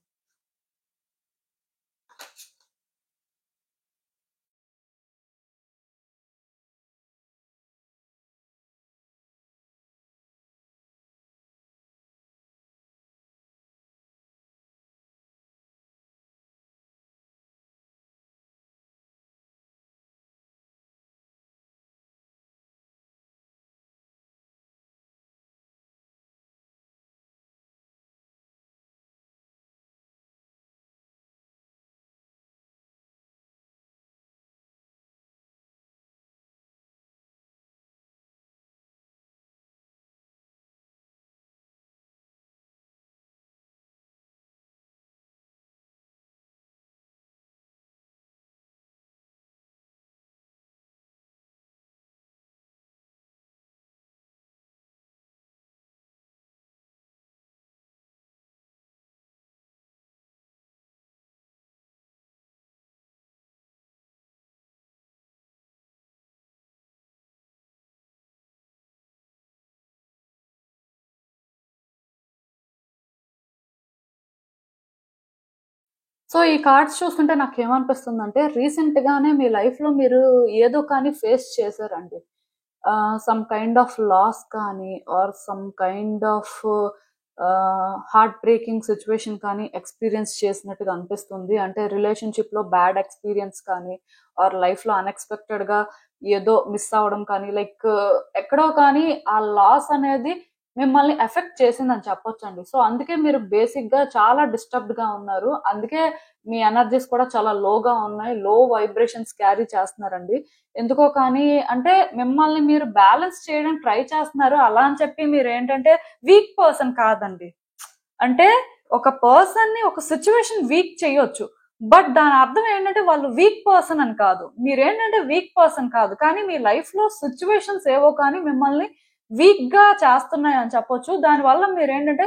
సో ఈ కార్డ్స్ చూస్తుంటే నాకు ఏమనిపిస్తుందంటే రీసెంట్ గానే మీ లైఫ్ లో మీరు ఏదో కానీ ఫేస్ చేశారండి. సమ్ కైండ్ ఆఫ్ లాస్ కానీ or some kind of heart breaking situation కానీ ఎక్స్పీరియన్స్ చేసినట్టుగా అనిపిస్తుంది. అంటే రిలేషన్షిప్ లో బ్యాడ్ ఎక్స్పీరియన్స్ కానీ ఆర్ లైఫ్ లో అన్ఎక్స్పెక్టెడ్ గా ఏదో మిస్ అవ్వడం కానీ లైక్ ఎక్కడో కానీ ఆ లాస్ అనేది మిమ్మల్ని ఎఫెక్ట్ చేసిందని చెప్పొచ్చండి. సో అందుకే మీరు బేసిక్ గా చాలా డిస్టర్బ్డ్ గా ఉన్నారు. అందుకే మీ ఎనర్జీస్ కూడా చాలా లోగా ఉన్నాయి. లో వైబ్రేషన్స్ క్యారీ చేస్తున్నారండి. ఎందుకో కానీ అంటే మిమ్మల్ని మీరు బ్యాలెన్స్ చేయడానికి ట్రై చేస్తున్నారు. అలా అని చెప్పి మీరు ఏంటంటే వీక్ పర్సన్ కాదండి. అంటే ఒక పర్సన్ ని ఒక సిచ్యువేషన్ వీక్ చేయొచ్చు. బట్ దాని అర్థం ఏంటంటే వాళ్ళు వీక్ పర్సన్ అని కాదు. మీరేంటంటే వీక్ పర్సన్ కాదు, కానీ మీ లైఫ్ లో సిచ్యువేషన్స్ ఏవో కానీ మిమ్మల్ని వీక్ గా చేస్తున్నాయి అని చెప్పొచ్చు. దానివల్ల మీరు ఏంటంటే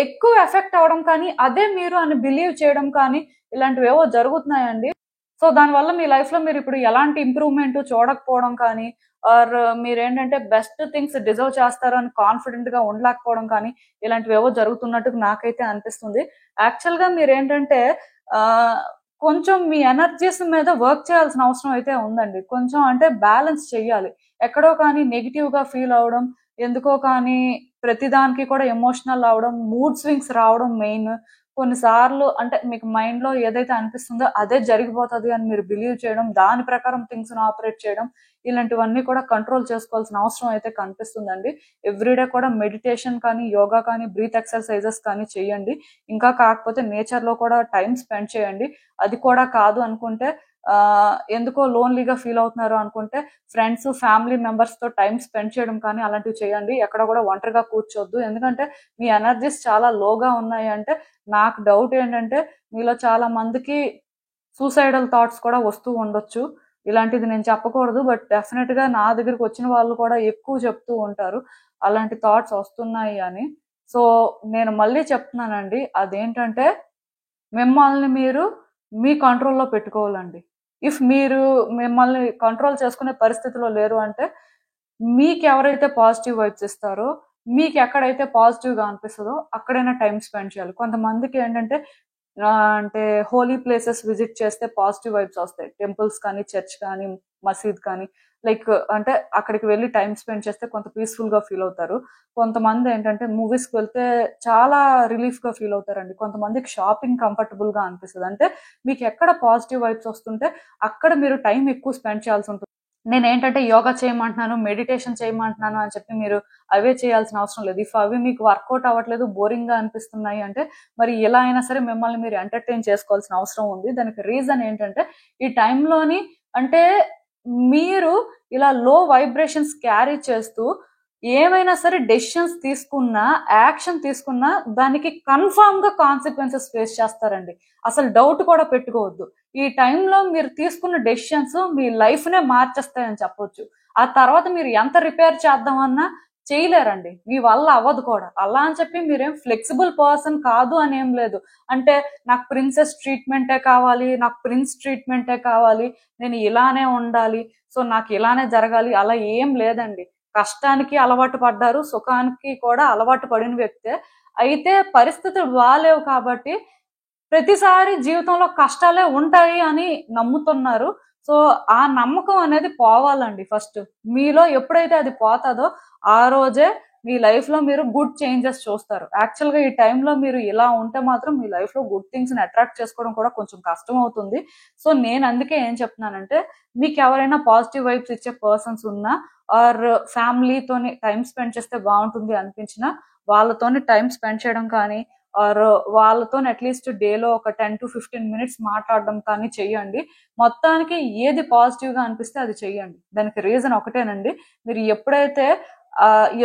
ఎక్కువ ఎఫెక్ట్ అవడం కానీ అదే మీరు అని బిలీవ్ చేయడం కానీ ఇలాంటివి ఏవో జరుగుతున్నాయండి. సో దానివల్ల మీ లైఫ్ లో మీరు ఇప్పుడు ఎలాంటి ఇంప్రూవ్మెంట్ చూడకపోవడం కానీ ఆర్ మీరేంటంటే బెస్ట్ థింగ్స్ డిజర్వ్ చేస్తారు అని కాన్ఫిడెంట్ గా ఉండలేకపోవడం కానీ ఇలాంటివి ఏవో జరుగుతున్నట్టు నాకైతే అనిపిస్తుంది. యాక్చువల్ గా మీరేంటంటే ఆ కొంచెం మీ ఎనర్జీస్ మీద వర్క్ చేయాల్సిన అవసరం అయితే ఉందండి. కొంచెం అంటే బ్యాలెన్స్ చెయ్యాలి. ఎక్కడో కానీ నెగిటివ్ గా ఫీల్ అవడం, ఎందుకో కానీ ప్రతిదానికి కూడా ఎమోషనల్ అవడం, మూడ్ స్వింగ్స్ రావడం మెయిన్. కొన్నిసార్లు అంటే మీకు మైండ్ లో ఏదైతే అనిపిస్తుందో అదే జరిగిపోతుంది అని మీరు బిలీవ్ చేయడం, దాని ప్రకారం థింగ్స్ ఆపరేట్ చేయడం, ఇలాంటివన్నీ కూడా కంట్రోల్ చేసుకోవాల్సిన అవసరం అయితే కనిపిస్తుందండి. ఎవ్రీడే కూడా మెడిటేషన్ కానీ యోగా కానీ బ్రీత్ ఎక్సర్సైజెస్ కానీ చేయండి. ఇంకా కాకపోతే నేచర్ లో కూడా టైం స్పెండ్ చేయండి. అది కూడా కాదు అనుకుంటే ఎందుకో లోన్లీగా ఫీల్ అవుతున్నారు అనుకుంటే ఫ్రెండ్స్ ఫ్యామిలీ మెంబర్స్ తో టైం స్పెండ్ చేయడం కానీ అలాంటివి చేయండి. ఎక్కడ కూడా ఒంటరిగా కూర్చోద్దు. ఎందుకంటే మీ ఎనర్జీస్ చాలా లోగా ఉన్నాయి అంటే నాకు డౌట్ ఏంటంటే మీలో చాలా మందికి సూసైడల్ థాట్స్ కూడా వస్తూ ఉండొచ్చు. ఇలాంటిది నేను చెప్పకూడదు, బట్ డెఫినెట్ గా నా దగ్గరికి వచ్చిన వాళ్ళు కూడా ఎక్కువ చెప్తూ ఉంటారు అలాంటి థాట్స్ వస్తున్నాయి అని. సో నేను మళ్ళీ చెప్తున్నానండి, అదేంటంటే మిమ్మల్ని మీరు మీ కంట్రోల్లో పెట్టుకోవాలండి. ఇఫ్ మీరు మిమ్మల్ని కంట్రోల్ చేసుకునే పరిస్థితిలో లేరు అంటే మీకు ఎవరైతే పాజిటివ్ వైబ్స్ ఇస్తారో, మీకు ఎక్కడైతే పాజిటివ్గా అనిపిస్తుందో అక్కడైనా టైం స్పెండ్ చేయాలి. కొంతమందికి ఏంటంటే అంటే హోలీ ప్లేసెస్ విజిట్ చేస్తే పాజిటివ్ వైబ్స్ వస్తాయి. టెంపుల్స్ కానీ, చర్చ్ కానీ, మసీద్ కానీ, లైక్ అంటే అక్కడికి వెళ్ళి టైం స్పెండ్ చేస్తే కొంత పీస్ఫుల్ గా ఫీల్ అవుతారు. కొంతమంది ఏంటంటే మూవీస్ కి వెళ్తే చాలా రిలీఫ్ గా ఫీల్ అవుతారండి. కొంతమందికి షాపింగ్ కంఫర్టబుల్ గా అనిపిస్తుంది. అంటే మీకు ఎక్కడ పాజిటివ్ వైబ్స్ వస్తుంటే అక్కడ మీరు టైం ఎక్కువ స్పెండ్ చేయాల్సి ఉంటుంది. నేనేంటంటే యోగా చేయమంటున్నాను, మెడిటేషన్ చేయమంటున్నాను అని చెప్పి మీరు అవే చేయాల్సిన అవసరం లేదు. ఇఫ్ అవి మీకు వర్కౌట్ అవ్వట్లేదు, బోరింగ్ గా అనిపిస్తున్నాయి అంటే మరి ఎలా అయినా సరే మిమ్మల్ని మీరు ఎంటర్టైన్ చేసుకోవాల్సిన అవసరం ఉంది. దానికి రీజన్ ఏంటంటే ఈ టైంలోని అంటే మీరు ఇలా లో వైబ్రేషన్స్ క్యారీ చేస్తూ ఏమైనా సరే డెసిషన్స్ తీసుకున్నా, యాక్షన్ తీసుకున్నా దానికి కన్ఫామ్ గా కాన్సిక్వెన్సెస్ ఫేస్ చేస్తారండి. అసలు డౌట్ కూడా పెట్టుకోవద్దు. ఈ టైంలో మీరు తీసుకున్న డెసిషన్స్ మీ లైఫ్ నే మార్చేస్తాయని చెప్పొచ్చు. ఆ తర్వాత మీరు ఎంత రిపేర్ చేద్దామన్నా చేయలేరండి, మీ వల్ల అవ్వదు కూడా. అలా అని చెప్పి మీరేం ఫ్లెక్సిబుల్ పర్సన్ కాదు అని ఏం లేదు. అంటే నాకు ప్రిన్సెస్ ట్రీట్మెంటే కావాలి, నాకు ప్రిన్స్ ట్రీట్మెంటే కావాలి, నేను ఇలానే ఉండాలి, సో నాకు ఇలానే జరగాలి, అలా ఏం లేదండి. కష్టానికి అలవాటు పడ్డారు, సుఖానికి కూడా అలవాటు పడిన వ్యక్తే. అయితే పరిస్థితులు బాలేవు కాబట్టి ప్రతిసారి జీవితంలో కష్టాలే ఉంటాయి అని నమ్ముతున్నారు. సో ఆ నమ్మకం అనేది పోవాలండి. ఫస్ట్ మీలో ఎప్పుడైతే అది పోతాదో ఆ రోజే మీ లైఫ్ లో మీరు గుడ్ చేంజెస్ చూస్తారు. యాక్చువల్ గా ఈ టైంలో మీరు ఇలా ఉంటే మాత్రం మీ లైఫ్ లో గుడ్ థింగ్స్ ని అట్రాక్ట్ చేసుకోవడం కూడా కొంచెం కష్టం అవుతుంది. సో నేను అందుకే ఏం చెప్తున్నానంటే మీకు ఎవరైనా పాజిటివ్ వైబ్స్ ఇచ్చే పర్సన్స్ ఉన్నా ఆర్ ఫ్యామిలీతోని టైం స్పెండ్ చేస్తే బాగుంటుంది అనిపించినా వాళ్ళతోని టైం స్పెండ్ చేయడం కానీ ఆర్ వాళ్ళతో అట్లీస్ట్ డేలో ఒక 10 to 15 minutes మాట్లాడడం కానీ చెయ్యండి. మొత్తానికి ఏది పాజిటివ్ గా అనిపిస్తే అది చెయ్యండి. దానికి రీజన్ ఒకటేనండి, మీరు ఎప్పుడైతే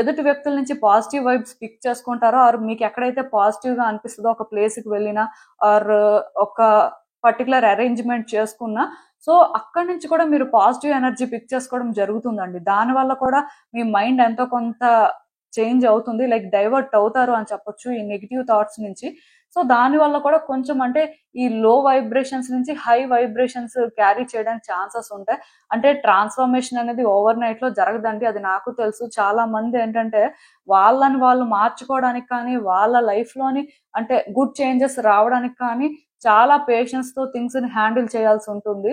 ఎదుటి వ్యక్తుల నుంచి పాజిటివ్ వైబ్స్ పిక్ చేసుకుంటారో ఆర్ మీకు ఎక్కడైతే పాజిటివ్ గా అనిపిస్తుందో ఒక ప్లేస్ కి వెళ్ళినా ఆర్ ఒక పర్టికులర్ అరేంజ్మెంట్ చేసుకున్నా, సో అక్కడి నుంచి కూడా మీరు పాజిటివ్ ఎనర్జీ పిక్ చేసుకోవడం జరుగుతుందండి. దానివల్ల కూడా మీ మైండ్ ఎంతో కొంత చేంజ్ అవుతుంది, లైక్ డైవర్ట్ అవుతారు అని చెప్పొచ్చు ఈ నెగిటివ్ థాట్స్ నుంచి. సో దాని వల్ల కూడా కొంచెం అంటే ఈ లో వైబ్రేషన్స్ నుంచి హై వైబ్రేషన్స్ క్యారీ చేయడానికి ఛాన్సెస్ ఉంటాయి. అంటే ట్రాన్స్ఫర్మేషన్ అనేది ఓవర్ నైట్ లో జరగదండి, అది నాకు తెలుసు. చాలా మంది ఏంటంటే వాళ్ళని వాళ్ళు మార్చుకోవడానికి కానీ వాళ్ళ లైఫ్ లోని అంటే గుడ్ చేంజెస్ రావడానికి కానీ చాలా పేషెన్స్ తో థింగ్స్ ని హ్యాండిల్ చేయాల్సి ఉంటుంది.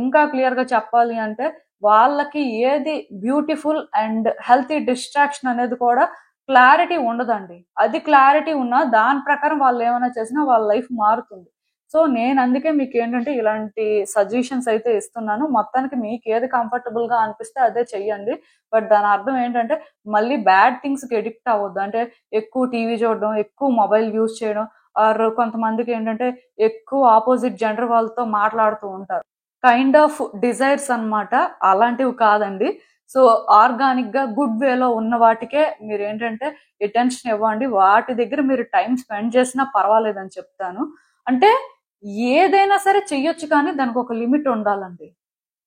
ఇంకా క్లియర్ గా చెప్పాలి అంటే వాళ్ళకి ఏది బ్యూటిఫుల్ అండ్ హెల్తీ డిస్ట్రాక్షన్ అనేది కూడా క్లారిటీ ఉండదండి. అది క్లారిటీ ఉన్నా దాని ప్రకారం వాళ్ళు ఏమైనా చేసినా వాళ్ళ లైఫ్ మారుతుంది. సో నేను అందుకే మీకు ఏంటంటే ఇలాంటి సజెషన్స్ అయితే ఇస్తున్నాను. మొత్తానికి మీకు ఏది కంఫర్టబుల్ గా అనిపిస్తే అదే చెయ్యండి. బట్ దాని అర్థం ఏంటంటే మళ్ళీ బ్యాడ్ థింగ్స్ కి ఎడిక్ట్ అవ్వద్దు. అంటే ఎక్కువ టీవీ చూడడం, ఎక్కువ మొబైల్ యూజ్ చేయడం, ఆర్ కొంతమందికి ఏంటంటే ఎక్కువ ఆపోజిట్ జెండర్ వాళ్ళతో మాట్లాడుతూ ఉంటారు. కైండ్ ఆఫ్ డిజైర్స్ అన్నమాట, అలాంటివి కాదండి. సో ఆర్గానిక్ గా గుడ్ వేలో ఉన్న వాటికే మీరు ఏంటంటే అటెన్షన్ ఇవ్వండి. వాటి దగ్గర మీరు టైం స్పెండ్ చేసినా పర్వాలేదని చెప్తాను. అంటే ఏదైనా సరే చెయ్యొచ్చు కానీ దానికి ఒక లిమిట్ ఉండాలండి.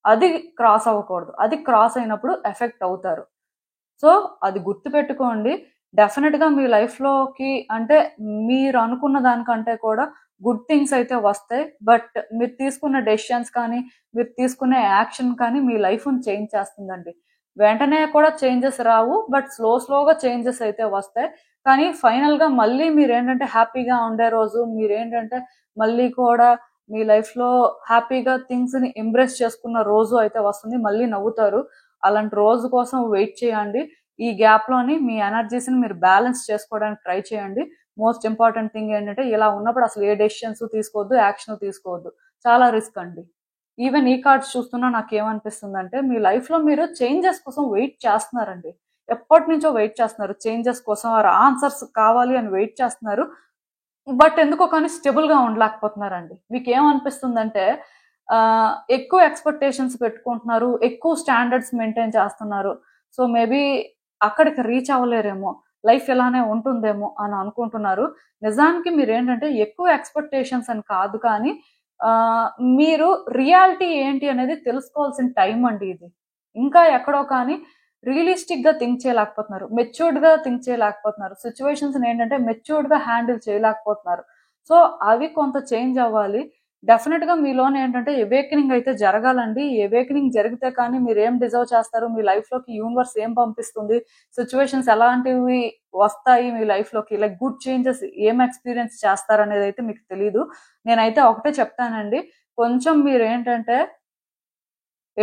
అది క్రాస్ అవ్వకూడదు. అది క్రాస్ అయినప్పుడు ఎఫెక్ట్ అవుతారు. సో అది గుర్తు పెట్టుకోండి. డెఫినెట్ గా మీ లైఫ్ లోకి అంటే మీరు అనుకున్న దానికంటే కూడా గుడ్ థింగ్స్ అయితే వస్తాయి. బట్ మీరు తీసుకున్న డెసిషన్స్ కానీ మీరు తీసుకునే యాక్షన్ కానీ మీ లైఫ్ ని చేంజ్ చేస్తుందండి. వెంటనే కూడా చేంజెస్ రావు, బట్ స్లోగా చేంజెస్ అయితే వస్తాయి. కానీ ఫైనల్ గా మళ్ళీ మీరు ఏంటంటే హ్యాపీగా ఉండే రోజు, మీరేంటంటే మళ్ళీ కూడా మీ లైఫ్ లో హ్యాపీగా థింగ్స్ ని ఎంబ్రేస్ చేసుకున్న రోజు అయితే వస్తుంది. మళ్ళీ నవ్వుతారు. అలాంటి రోజు కోసం వెయిట్ చేయండి. ఈ గ్యాప్ లోని మీ ఎనర్జీస్ ని మీరు బ్యాలెన్స్ చేసుకోవడానికి ట్రై చేయండి. మోస్ట్ ఇంపార్టెంట్ థింగ్ ఏంటంటే ఇలా ఉన్నప్పుడు అసలు ఏ డెసిషన్స్ తీసుకోవద్దు, యాక్షన్ తీసుకోవద్దు. చాలా రిస్క్ అండి. ఈవెన్ ఈ కార్డ్స్ చూస్తున్నా నాకు ఏమనిపిస్తుంది అంటే మీ లైఫ్ లో మీరు చేంజెస్ కోసం వెయిట్ చేస్తున్నారండి. ఎప్పటి నుంచో వెయిట్ చేస్తున్నారు చేంజెస్ కోసం, ఆన్సర్స్ కావాలి అని వెయిట్ చేస్తున్నారు. బట్ ఎందుకో కానీ స్టెబుల్ గా ఉండలేకపోతున్నారండి. మీకు ఏమనిపిస్తుందంటే ఎక్కువ ఎక్స్పెక్టేషన్స్ పెట్టుకుంటున్నారు, ఎక్కువ స్టాండర్డ్స్ మెయింటైన్ చేస్తున్నారు. సో మేబీ అక్కడికి రీచ్ అవ్వలేరేమో, లైఫ్ ఇలానే ఉంటుందేమో అని అనుకుంటున్నారు. నిజానికి మీరేంటంటే ఎక్కువ ఎక్స్పెక్టేషన్స్ అని కాదు కానీ మీరు రియాలిటీ ఏంటి అనేది తెలుసుకోవాల్సిన టైం అండి ఇది. ఇంకా ఎక్కడో కానీ రియలిస్టిక్ గా థింక్ చేయలేకపోతున్నారు, మెచ్యూర్డ్ గా థింక్ చేయలేకపోతున్నారు, సిచ్యువేషన్స్ ఏంటంటే మెచ్యూర్డ్ గా హ్యాండిల్ చేయలేకపోతున్నారు. సో అవి కొంత చేంజ్ అవ్వాలి. డెఫినెట్ గా మీలోనే ఏంటంటే ఎవేకనింగ్ అయితే జరగాలండి. ఎవేకనింగ్ జరిగితే కానీ మీరు ఏం డిజర్వ్ చేస్తారు, మీ లైఫ్ లోకి యూనివర్స్ ఏం పంపిస్తుంది, సిచ్యువేషన్స్ ఎలాంటివి వస్తాయి మీ లైఫ్ లోకి, లైక్ గుడ్ చేంజెస్ ఏం ఎక్స్పీరియన్స్ చేస్తారు అనేది అయితే మీకు తెలీదు. నేనైతే ఒకటే చెప్తానండి, కొంచెం మీరు ఏంటంటే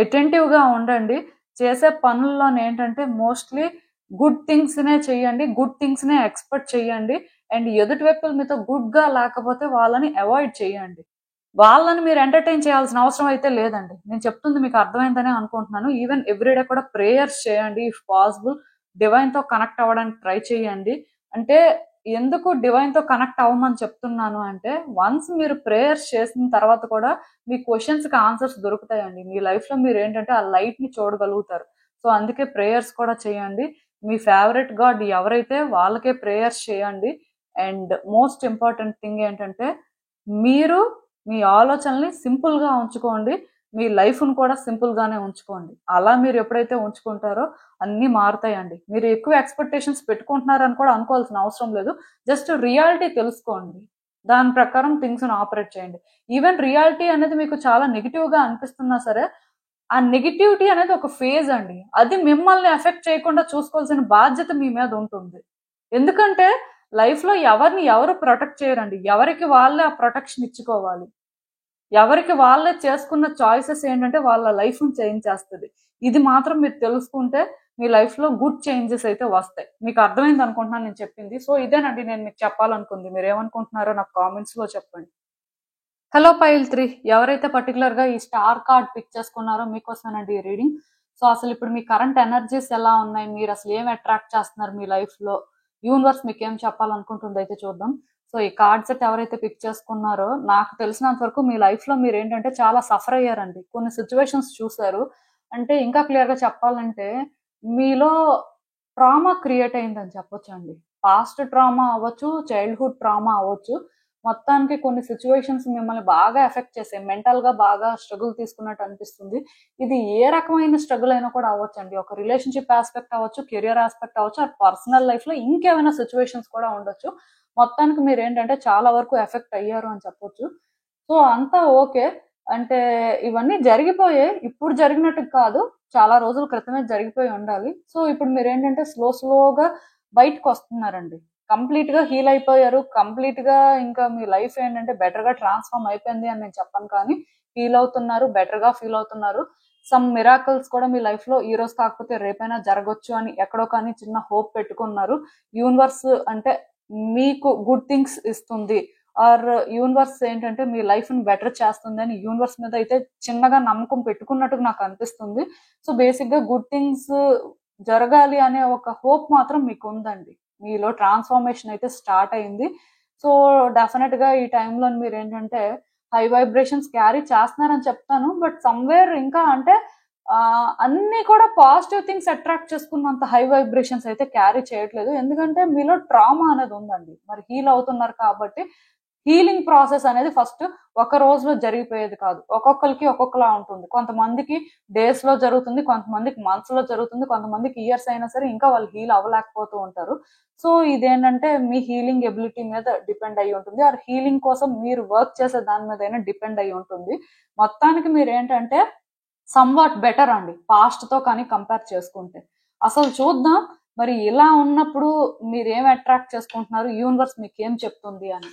అటెంటివ్ గా ఉండండి. చేసే పనుల్లో ఏంటంటే మోస్ట్లీ గుడ్ థింగ్స్ నే చెయ్యండి, గుడ్ థింగ్స్ నే ఎక్స్పెక్ట్ చెయ్యండి. అండ్ ఎదుటి వ్యక్తులు మీతో గుడ్ గా లేకపోతే వాళ్ళని అవాయిడ్ చేయండి. వాళ్ళని మీరు ఎంటర్టైన్ చేయాల్సిన అవసరం అయితే లేదండి. నేను చెప్తుంది మీకు అర్థమైందనే అనుకుంటున్నాను. ఈవెన్ ఎవ్రీడే కూడా ప్రేయర్స్ చేయండి ఇఫ్ పాసిబుల్. డివైన్ తో కనెక్ట్ అవ్వడానికి ట్రై చేయండి. అంటే ఎందుకు డివైన్ తో కనెక్ట్ అవ్వమని చెప్తున్నాను అంటే, వన్స్ మీరు ప్రేయర్స్ చేసిన తర్వాత కూడా మీ క్వశ్చన్స్ కి ఆన్సర్స్ దొరుకుతాయండి. మీ లైఫ్ లో మీరు ఏంటంటే ఆ లైట్ ని చూడగలుగుతారు. సో అందుకే ప్రేయర్స్ కూడా చేయండి. మీ ఫేవరెట్ గాడ్ ఎవరైతే వాళ్ళకే ప్రేయర్స్ చేయండి. అండ్ మోస్ట్ ఇంపార్టెంట్ థింగ్ ఏంటంటే, మీరు మీ ఆలోచనల్ని సింపుల్ గా ఉంచుకోండి. మీ లైఫ్ ను కూడా సింపుల్ గానే ఉంచుకోండి. అలా మీరు ఎప్పుడైతే ఉంచుకుంటారో అన్ని మారుతాయండి. మీరు ఎక్కువ ఎక్స్పెక్టేషన్స్ పెట్టుకుంటున్నారని కూడా అనుకోవాల్సిన అవసరం లేదు. జస్ట్ రియాలిటీ తెలుసుకోండి, దాని ప్రకారం థింగ్స్ ని ఆపరేట్ చేయండి. ఈవెన్ రియాలిటీ అనేది మీకు చాలా నెగిటివ్ గా అనిపిస్తున్నా సరే, ఆ నెగిటివిటీ అనేది ఒక ఫేజ్ అండి. అది మిమ్మల్ని ఎఫెక్ట్ చేయకుండా చూసుకోవాల్సిన బాధ్యత మీ మీద ఉంటుంది. ఎందుకంటే లైఫ్ లో ఎవరిని ఎవరు ప్రొటెక్ట్ చేయరండి, ఎవరికి వాళ్ళే ఆ ప్రొటెక్షన్ ఇచ్చుకోవాలి. ఎవరికి వాళ్ళే చేసుకున్న చాయిసెస్ ఏంటంటే వాళ్ళ లైఫ్ ని చేంజ్ చేస్తుంది. ఇది మాత్రం మీరు తెలుసుకుంటే మీ లైఫ్ లో గుడ్ చేంజెస్ అయితే వస్తాయి. మీకు అర్థమైంది అనుకుంటున్నాను నేను చెప్పింది. సో ఇదేనండి నేను మీకు చెప్పాలనుకుంది. మీరు ఏమనుకుంటున్నారో నాకు కామెంట్స్ లో చెప్పండి. హలో పైల్ 3, ఎవరైతే పర్టికులర్ గా ఈ స్టార్ కార్డ్ పిక్ చేసుకున్నారో మీకోసమేనండి ఈ రీడింగ్. సో అసలు ఇప్పుడు మీ కరెంట్ ఎనర్జీస్ ఎలా ఉన్నాయి, మీరు అసలు ఏం అట్రాక్ట్ చేస్తున్నారు మీ లైఫ్ లో, యూనివర్స్ మీకు ఏం చెప్పాలనుకుంటుంది అయితే చూద్దాం. సో ఈ కార్డ్ సెట్ ఎవరైతే పిక్ చేసుకున్నారో, నాకు తెలిసినంత వరకు మీ లైఫ్ లో మీరు ఏంటంటే చాలా సఫర్ అయ్యారండి, కొన్ని సిచ్యువేషన్స్ చూసారు. అంటే ఇంకా క్లియర్ గా చెప్పాలంటే మీలో ట్రామా క్రియేట్ అయిందని చెప్పొచ్చు అండి. పాస్ట్ ట్రామా అవ్వచ్చు, చైల్డ్హుడ్ ట్రామా అవ్వచ్చు. మొత్తానికి కొన్ని సిచ్యువేషన్స్ మిమ్మల్ని బాగా ఎఫెక్ట్ చేసాయి, మెంటల్ గా బాగా స్ట్రగుల్ తీసుకున్నట్టు అనిపిస్తుంది. ఇది ఏ రకమైన స్ట్రగుల్ అయినా కూడా అవ్వచ్చు అండి. ఒక రిలేషన్షిప్ ఆస్పెక్ట్ అవ్వచ్చు, కెరియర్ ఆస్పెక్ట్ అవ్వచ్చు, ఆ పర్సనల్ లైఫ్ లో ఇంకేమైనా సిచ్యువేషన్స్ కూడా ఉండొచ్చు. మొత్తానికి మీరు ఏంటంటే చాలా వరకు ఎఫెక్ట్ అయ్యారు అని చెప్పొచ్చు. సో అంతా ఓకే. అంటే ఇవన్నీ జరిగిపోయాయి, ఇప్పుడు జరిగినట్టు కాదు, చాలా రోజుల క్రితమే జరిగిపోయి ఉండాలి. సో ఇప్పుడు మీరు ఏంటంటే స్లోగా బయటకు వస్తున్నారండి. కంప్లీట్ గా హీల్ అయిపోయారు, కంప్లీట్ గా ఇంకా మీ లైఫ్ ఏంటంటే బెటర్ గా ట్రాన్స్ఫార్మ్ అయిపోయింది అని నేను చెప్పను కానీ ఫీల్ అవుతున్నారు, బెటర్ గా ఫీల్ అవుతున్నారు. సమ్ మిరాకల్స్ కూడా మీ లైఫ్ లో ఈ రోజు కాకపోతే రేపైనా జరగొచ్చు అని ఎక్కడో కానీ చిన్న హోప్ పెట్టుకున్నారు. యూనివర్స్ అంటే మీకు గుడ్ థింగ్స్ ఇస్తుంది, ఆర్ యూనివర్స్ ఏంటంటే మీ లైఫ్ ని బెటర్ చేస్తుంది అని యూనివర్స్ మీద అయితే చిన్నగా నమ్మకం పెట్టుకున్నట్టు నాకు అనిపిస్తుంది. సో బేసిక్ గా గుడ్ థింగ్స్ జరగాలి అనే ఒక హోప్ మాత్రం మీకు ఉందండి. మీలో ట్రాన్స్ఫర్మేషన్ అయితే స్టార్ట్ అయింది. సో డెఫినెట్ గా ఈ టైంలో మీరు ఏంటంటే హై వైబ్రేషన్స్ క్యారీ చేస్తున్నారని చెప్తాను. బట్ సమ్వేర్ ఇంకా అంటే అన్ని కూడా పాజిటివ్ థింగ్స్ అట్రాక్ట్ చేసుకున్నంత హై వైబ్రేషన్స్ అయితే క్యారీ చేయట్లేదు. ఎందుకంటే మీలో ట్రామా అనేది ఉందండి. మరి హీల్ అవుతున్నారు కాబట్టి హీలింగ్ ప్రాసెస్ అనేది ఫస్ట్ ఒక రోజులో జరిగిపోయేది కాదు. ఒక్కొక్కరికి ఒక్కొక్కలా ఉంటుంది. కొంతమందికి డేస్ లో జరుగుతుంది, కొంతమందికి మంత్స్ లో జరుగుతుంది, కొంతమందికి ఇయర్స్ అయినా సరే ఇంకా వాళ్ళు హీల్ అవ్వలేకపోతూ ఉంటారు. సో ఇదేంటంటే మీ హీలింగ్ ఎబిలిటీ మీద డిపెండ్ అయి ఉంటుంది, ఆ హీలింగ్ కోసం మీరు వర్క్ చేసే దాని మీద డిపెండ్ అయి ఉంటుంది. మొత్తానికి మీరు ఏంటంటే సమ్వాట్ బెటర్ అండి పాస్ట్ తో కానీ కంపేర్ చేసుకుంటే. అసలు చూద్దాం మరి ఇలా ఉన్నప్పుడు మీరు ఏం అట్రాక్ట్ చేసుకుంటున్నారు, యూనివర్స్ మీకు ఏం చెప్తుంది అని.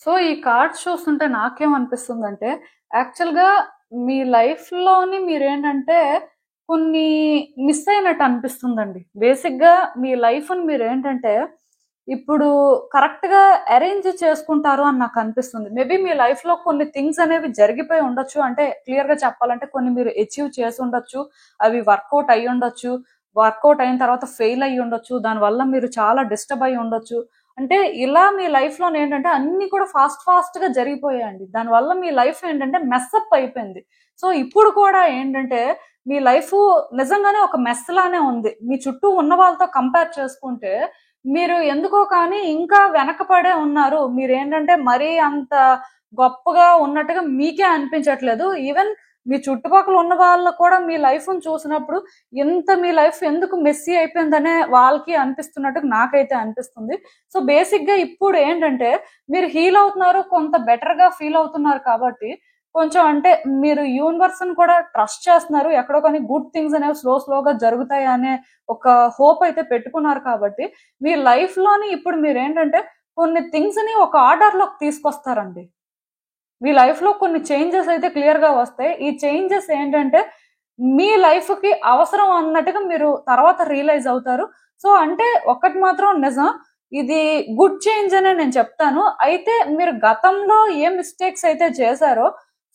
సో ఈ కార్డ్స్ చూస్తుంటే నాకేమనిపిస్తుందంటే, యాక్చువల్‌గా మీ లైఫ్‌లోని మీరేంటంటే కొన్ని మిస్ అయినట్టు అనిపిస్తుందండి. బేసిక్‌గా మీ లైఫ్‌ని మీరేంటంటే ఇప్పుడు కరెక్ట్‌గా అరేంజ్ చేసుకుంటారు అని నాకనిపిస్తుంది. మేబీ మీ లైఫ్‌లో కొన్ని థింగ్స్ అనేవి జరిగిపోయి ఉండొచ్చు. అంటే క్లియర్‌గా చెప్పాలంటే కొన్ని మీరు అచీవ్ చేసుండొచ్చు. అవి వర్కౌట్ అయ్యుండొచ్చు. వర్కౌట్ అయిన తర్వాత ఫెయిల్ అయ్యుండొచ్చు. దానివల్ల మీరు చాలా డిస్టర్బ్ అయ్యి ఉండొచ్చు. అంటే ఇలా మీ లైఫ్‌లోనేంటంటే అన్నీ కూడా ఫాస్ట్‌గా జరిగిపోయాయండి. దానివల్ల మీ లైఫ్ ఏంటంటే మెస్సప్ అయిపోయింది. సో ఇప్పుడు కూడా ఏంటంటే మీ లైఫు నిజంగానే ఒక మెస్ లానే ఉంది. మీ చుట్టూ ఉన్న వాళ్ళతో కంపేర్ చేసుకుంటే మీరు ఎందుకో కానీ ఇంకా వెనకపడే ఉన్నారు. మీరేంటంటే మరీ అంత గొప్పగా ఉన్నట్టుగా మీకే అనిపించట్లేదు. ఈవెన్ మీ చుట్టుపక్కల ఉన్న వాళ్ళు కూడా మీ లైఫ్‌ని చూసినప్పుడు ఇంత మీ లైఫ్ ఎందుకు మెస్సీ అయిపోయిందనే వాళ్ళకి అనిపిస్తున్నట్టుగా నాకైతే అనిపిస్తుంది. సో బేసిక్‌గా ఇప్పుడు ఏంటంటే మీరు హీల్ అవుతున్నారు. కొంత బెటర్‌గా ఫీల్ అవుతున్నారు కాబట్టి కొంచెం అంటే మీరు యూనివర్స్‌ని కూడా ట్రస్ట్ చేస్తున్నారు. ఎక్కడో కానీ గుడ్ థింగ్స్ అనేవి స్లోగా జరుగుతాయి అనే ఒక హోప్ అయితే పెట్టుకున్నారు కాబట్టి మీ లైఫ్‌లోని ఇప్పుడు మీరేంటంటే కొన్ని థింగ్స్‌ని ఒక ఆర్డర్‌లోకి తీసుకొస్తారండి. మీ లైఫ్‌లో కొన్ని చేంజెస్ అయితే క్లియర్‌గా వస్తాయి. ఈ చేంజెస్ ఏంటంటే మీ లైఫ్‌కి అవసరం అన్నట్టుగా మీరు తర్వాత రియలైజ్ అవుతారు. సో అంటే ఒక్కటి మాత్రం నిజం. ఇది గుడ్ చేంజ్ అనే నేను చెప్తాను. అయితే మీరు గతంలో ఏ మిస్టేక్స్ అయితే చేశారో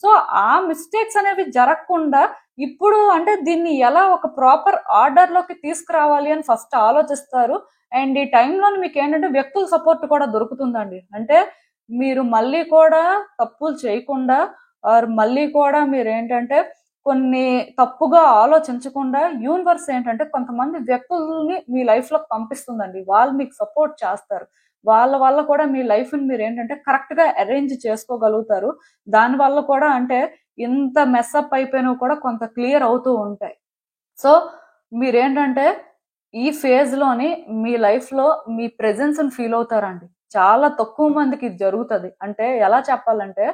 సో ఆ మిస్టేక్స్ అనేవి జరగకుండా ఇప్పుడు అంటే దీన్ని ఎలా ఒక ప్రాపర్ ఆర్డర్‌లోకి తీసుకురావాలి అని ఫస్ట్ ఆలోచిస్తారు. అండ్ ఈ టైంలోని మీకేంటంటే వ్యక్తుల సపోర్ట్ కూడా దొరుకుతుందండి. అంటే మీరు మళ్ళీ కూడా తప్పులు చేయకుండా ఆర్ మళ్ళీ కూడా మీరేంటంటే కొన్ని తప్పుగా ఆలోచించకుండా యూనివర్స్ ఏంటంటే కొంతమంది వ్యక్తుల్ని మీ లైఫ్‌లోకి పంపిస్తుందండి. వాళ్ళు మీకు సపోర్ట్ చేస్తారు. వాళ్ళ వల్ల కూడా మీ లైఫ్‌ని మీరేంటంటే కరెక్ట్‌గా అరేంజ్ చేసుకోగలుగుతారు. దానివల్ల కూడా అంటే ఇంత మెస్సప్ అయిపోయినవి కూడా కొంత క్లియర్ అవుతూ ఉంటాయి. సో మీరేంటంటే ఈ ఫేజ్‌లోని మీ లైఫ్‌లో మీ ప్రెజెన్స్‌ని ఫీల్ అవుతారండి. చాలా తక్కువ మందికి ఇది జరుగుతది. అంటే ఎలా చెప్పాలంటే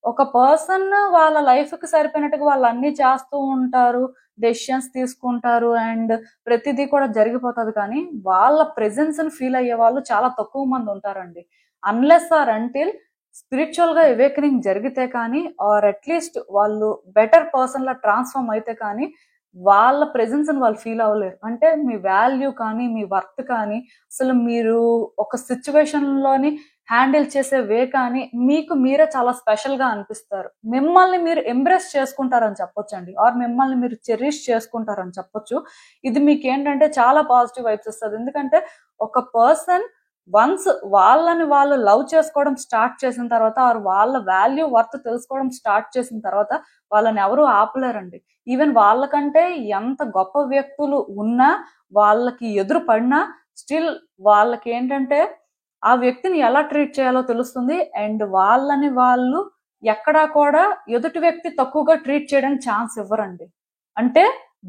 ఒక పర్సన్ వాళ్ళ లైఫ్‌కి సరిపోయినట్టుగా వాళ్ళన్నీ చేస్తూ ఉంటారు. డెసిషన్స్ తీసుకుంటారు. అండ్ ప్రతిదీ కూడా జరిగిపోతది కానీ వాళ్ళ ప్రెజెన్స్‌ని ఫీల్ అయ్యేవాళ్ళు చాలా తక్కువ మంది ఉంటారండి. అన్‌లెస్ ఆర్ అంటిల్ స్పిరిచ్యువల్‌గా అవేకెనింగ్ జరిగితే కానీ ఆర్ అట్‌లీస్ట్ వాళ్ళు బెటర్ పర్సన్‌లా ట్రాన్స్‌ఫార్మ్ అయితే కానీ వాళ్ళ ప్రెజెన్స్‌ని వాళ్ళు ఫీల్ అవ్వలేరు. అంటే మీ వాల్యూ కానీ, మీ వర్త్ కానీ, అసలు మీరు ఒక సిట్యుయేషన్‌లోని హ్యాండిల్ చేసే వే కానీ, మీకు మీరే చాలా స్పెషల్‌గా అనిపిస్తారు. మిమ్మల్ని మీరు ఎంబ్రేస్ చేసుకుంటారని చెప్పొచ్చండి. ఆర్ మిమ్మల్ని మీరు చెరిష్ చేసుకుంటారని చెప్పొచ్చు. ఇది మీకేంటంటే చాలా పాజిటివ్ వైబ్స్ ఇస్తది. ఎందుకంటే ఒక పర్సన్ వన్స్ వాళ్ళని వాళ్ళు లవ్ చేసుకోవడం స్టార్ట్ చేసిన తర్వాత ఆర్ వాళ్ళ వాల్యూ వర్త్ తెలుసుకోవడం స్టార్ట్ చేసిన తర్వాత వాళ్ళని ఎవరు ఆపలేరండి. ఈవెన్ వాళ్ళకంటే ఎంత గొప్ప వ్యక్తులు ఉన్నా వాళ్ళకి ఎదురు పడినా స్టిల్ వాళ్ళకేంటంటే ఆ వ్యక్తిని ఎలా ట్రీట్ చేయాలో తెలుస్తుంది. అండ్ వాళ్ళని వాళ్ళు ఎక్కడా కూడా ఎదుటి వ్యక్తి తక్కువగా ట్రీట్ చేయడానికి ఛాన్స్ ఇవ్వరండి. అంటే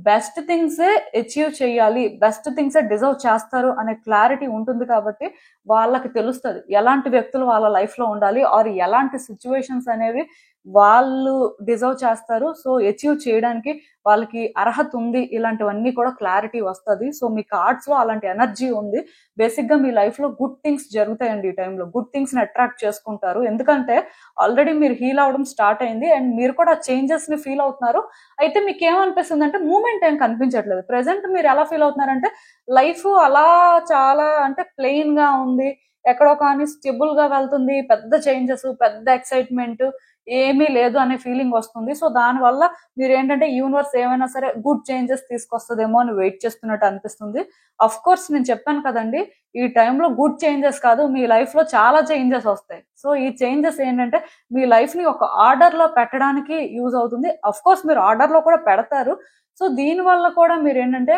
బెస్ట్ థింగ్సే అచీవ్ చేయాలి. బెస్ట్ థింగ్సే డిజర్వ్ చేస్తారు అనే క్లారిటీ ఉంటుంది కాబట్టి వాళ్ళకి తెలుస్తది. ఎలాంటి వ్యక్తులు వాళ్ళ లైఫ్‌లో ఉండాలి ఆర్ ఎలాంటి సిట్యుయేషన్స్ అనేవి వాళ్ళు డిజర్వ్ చేస్తారు. సో అచీవ్ చేయడానికి వాళ్ళకి అర్హత ఉంది. ఇలాంటివన్నీ కూడా క్లారిటీ వస్తది. సో మీ కార్డ్స్‌లో అలాంటి ఎనర్జీ ఉంది. బేసిక్‌గా మీ లైఫ్‌లో గుడ్ థింగ్స్ జరుగుతాయండి ఈ టైంలో. గుడ్ థింగ్స్‌ని అట్రాక్ట్ చేసుకుంటారు. ఎందుకంటే ఆల్రెడీ మీరు హీల్ అవ్వడం స్టార్ట్ అయింది. అండ్ మీరు కూడా చేంజెస్‌ని ఫీల్ అవుతున్నారు. అయితే మీకేమనిపిస్తుందంటే మూవ్‌మెంట్ ఏం కనిపించట్లేదు. ప్రెజెంట్ మీరు ఎలా ఫీల్ అవుతున్నారంటే లైఫ్ అలా చాలా అంటే ప్లెయిన్‌గా ఉంది. ఎక్కడో కానీ స్టెబుల్‌గా వెళ్తుంది. పెద్ద చేంజెస్, పెద్ద ఎక్సైట్‌మెంట్ ఏమీ లేదు అనే ఫీలింగ్ వస్తుంది. సో దానివల్ల మీరేంటంటే యూనివర్స్ ఏమైనా సరే గుడ్ చేంజెస్ తీసుకొస్తదేమో అని వెయిట్ చేస్తున్నట్టు అనిపిస్తుంది. అఫ్‌కోర్స్ నేను చెప్పాను కదండీ! ఈ టైంలో గుడ్ చేంజెస్ కాదు మీ లైఫ్‌లో చాలా చేంజెస్ వస్తాయి. సో ఈ చేంజెస్ ఏంటంటే మీ లైఫ్‌ని ఒక ఆర్డర్‌లో పెట్టడానికి యూజ్ అవుతుంది. అఫ్‌కోర్స్ మీరు ఆర్డర్‌లో కూడా పెడతారు. సో దీనివల్ల కూడా మీరేంటంటే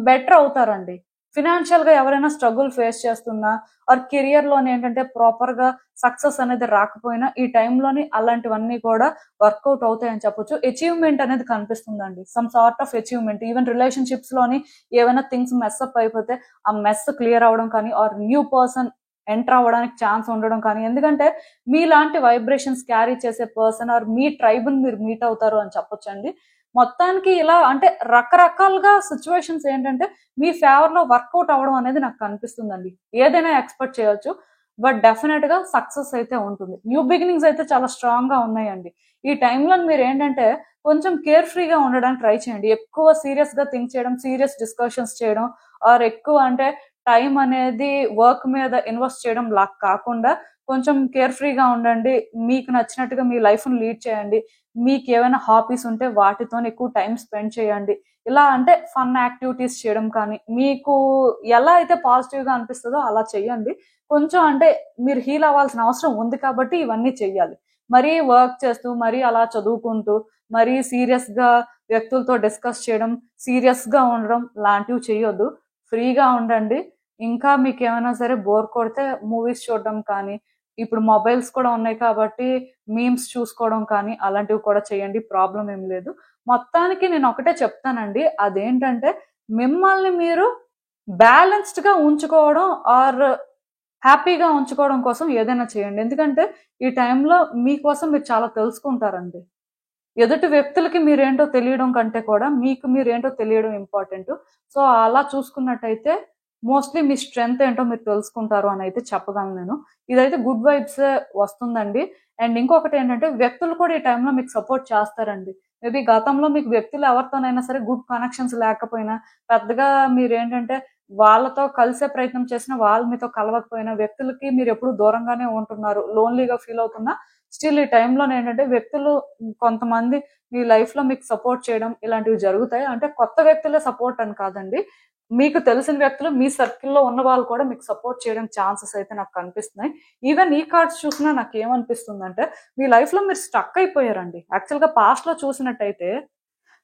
బెటర్ అవుతారండి. ఫినాన్షియల్‌గా ఎవరైనా స్ట్రగుల్ ఫేస్ చేస్తున్నా ఆర్ కెరియర్‌లోని ఏంటంటే ప్రాపర్‌గా సక్సెస్ అనేది రాకపోయినా ఈ టైంలోని అలాంటివన్నీ కూడా వర్కౌట్ అవుతాయని చెప్పొచ్చు. అచీవ్‌మెంట్ అనేది కనిపిస్తుందండి. Some sort of achievement. Even రిలేషన్‌షిప్స్‌లోని ఏవైనా థింగ్స్ మెస్సప్ అయిపోతే ఆ మెస్ క్లియర్ అవ్వడం కానీ ఆర్ న్యూ పర్సన్ ఎంటర్ అవ్వడానికి ఛాన్స్ ఉండడం కానీ ఎందుకంటే మీలాంటి వైబ్రేషన్స్ క్యారీ చేసే పర్సన్ ఆర్ మీ ట్రైబ్‌ని మీరు మీట్ అవుతారు అని చెప్పొచ్చండి. మొత్తానికి ఇలా అంటే రకరకాలుగా సిట్యుయేషన్స్ ఏంటంటే మీ ఫేవర్‌లో వర్కౌట్ అవ్వడం అనేది నాకు కనిపిస్తుందండి. ఏదైనా ఎక్స్‌పెక్ట్ చేయొచ్చు. బట్ డెఫినెట్ గా సక్సెస్ అయితే ఉంటుంది. న్యూ బిగినింగ్స్ అయితే చాలా స్ట్రాంగ్ గా ఉన్నాయండి. ఈ టైంలో మీరు ఏంటంటే కొంచెం కేర్ ఫ్రీగా ఉండడానికి ట్రై చేయండి. ఎక్కువ సీరియస్ గా థింక్ చేయడం, సీరియస్ డిస్కషన్స్ చేయడం, ఆర్ ఎక్కువ అంటే టైం అనేది వర్క్ మీద ఇన్వెస్ట్ చేయడం లాగా కాకుండా కొంచెం కేర్ ఫ్రీగా ఉండండి. మీకు నచ్చినట్టుగా మీ లైఫ్ ని లీడ్ చేయండి. మీకు ఏమైనా హాబీస్ ఉంటే వాటితో ఎక్కువ టైం స్పెండ్ చేయండి. ఇలా అంటే ఫన్ యాక్టివిటీస్ చేయడం కానీ, మీకు ఎలా అయితే పాజిటివ్ గా అనిపిస్తుందో అలా చెయ్యండి. కొంచెం అంటే మీరు హీల్ అవ్వాల్సిన అవసరం ఉంది కాబట్టి ఇవన్నీ చెయ్యాలి. మరీ వర్క్ చేస్తూ, మరీ అలా చదువుకుంటూ, మరీ సీరియస్ గా వ్యక్తులతో డిస్కస్ చేయడం, సీరియస్ గా ఉండడం లాంటివి చెయ్యొద్దు. ఫ్రీగా ఉండండి. ఇంకా మీకు ఏమైనా సరే బోర్ కొడితే మూవీస్ చూడడం కానీ, ఇప్పుడు మొబైల్స్ కూడా ఉన్నాయి కాబట్టి మీమ్స్ చూసుకోవడం కానీ అలాంటివి కూడా చేయండి. ప్రాబ్లం ఏం లేదు. మొత్తానికి నేను ఒకటే చెప్తానండి. అదేంటంటే మిమ్మల్ని మీరు బ్యాలెన్స్డ్ గా ఉంచుకోవడం ఆర్ హ్యాపీగా ఉంచుకోవడం కోసం ఏదైనా చేయండి. ఎందుకంటే ఈ టైంలో మీకోసం మీరు చాలా తెలుసుకుంటారండి. ఎదుటి వ్యక్తులకి మీరేంటో తెలియడం కంటే కూడా మీకు మీరేంటో తెలియడం ఇంపార్టెంట్. సో అలా చూసుకున్నట్టయితే మోస్ట్లీ మీ స్ట్రెంగ్త్ ఏంటో మీరు తెలుసుకుంటారు అని అయితే చెప్పగలను నేను. ఇదైతే గుడ్ వైబ్స్ వస్తుందండి. అండ్ ఇంకొకటి ఏంటంటే వ్యక్తులు కూడా ఈ టైంలో మీకు సపోర్ట్ చేస్తారండి. మేబీ గతంలో మీకు వ్యక్తులు ఎవరితోనైనా సరే గుడ్ కనెక్షన్స్ లేకపోయినా, పెద్దగా మీరేంటంటే వాళ్ళతో కలిసే ప్రయత్నం చేసినా వాళ్ళు మీతో కలవకపోయినా, వ్యక్తులకి మీరు ఎప్పుడు దూరంగానే ఉంటున్నారు, లోన్లీగా ఫీల్ అవుతున్నా, స్టిల్ ఈ టైంలో ఏంటంటే వ్యక్తులు కొంతమంది మీ లైఫ్ లో మీకు సపోర్ట్ చేయడం ఇలాంటివి జరుగుతాయి. అంటే కొత్త వ్యక్తులే సపోర్ట్ అని కాదండి, మీకు తెలిసిన వ్యక్తులు మీ సర్కిల్లో ఉన్న వాళ్ళు కూడా మీకు సపోర్ట్ చేయడం ఛాన్సెస్ అయితే నాకు కనిపిస్తున్నాయి. ఈవెన్ ఈ కార్డ్స్ చూసినా నాకు ఏమనిపిస్తుందంటే మీ లైఫ్ లో మీరు స్టక్ అయిపోయారండి. యాక్చువల్ గా పాస్ట్ లో చూసినట్టయితే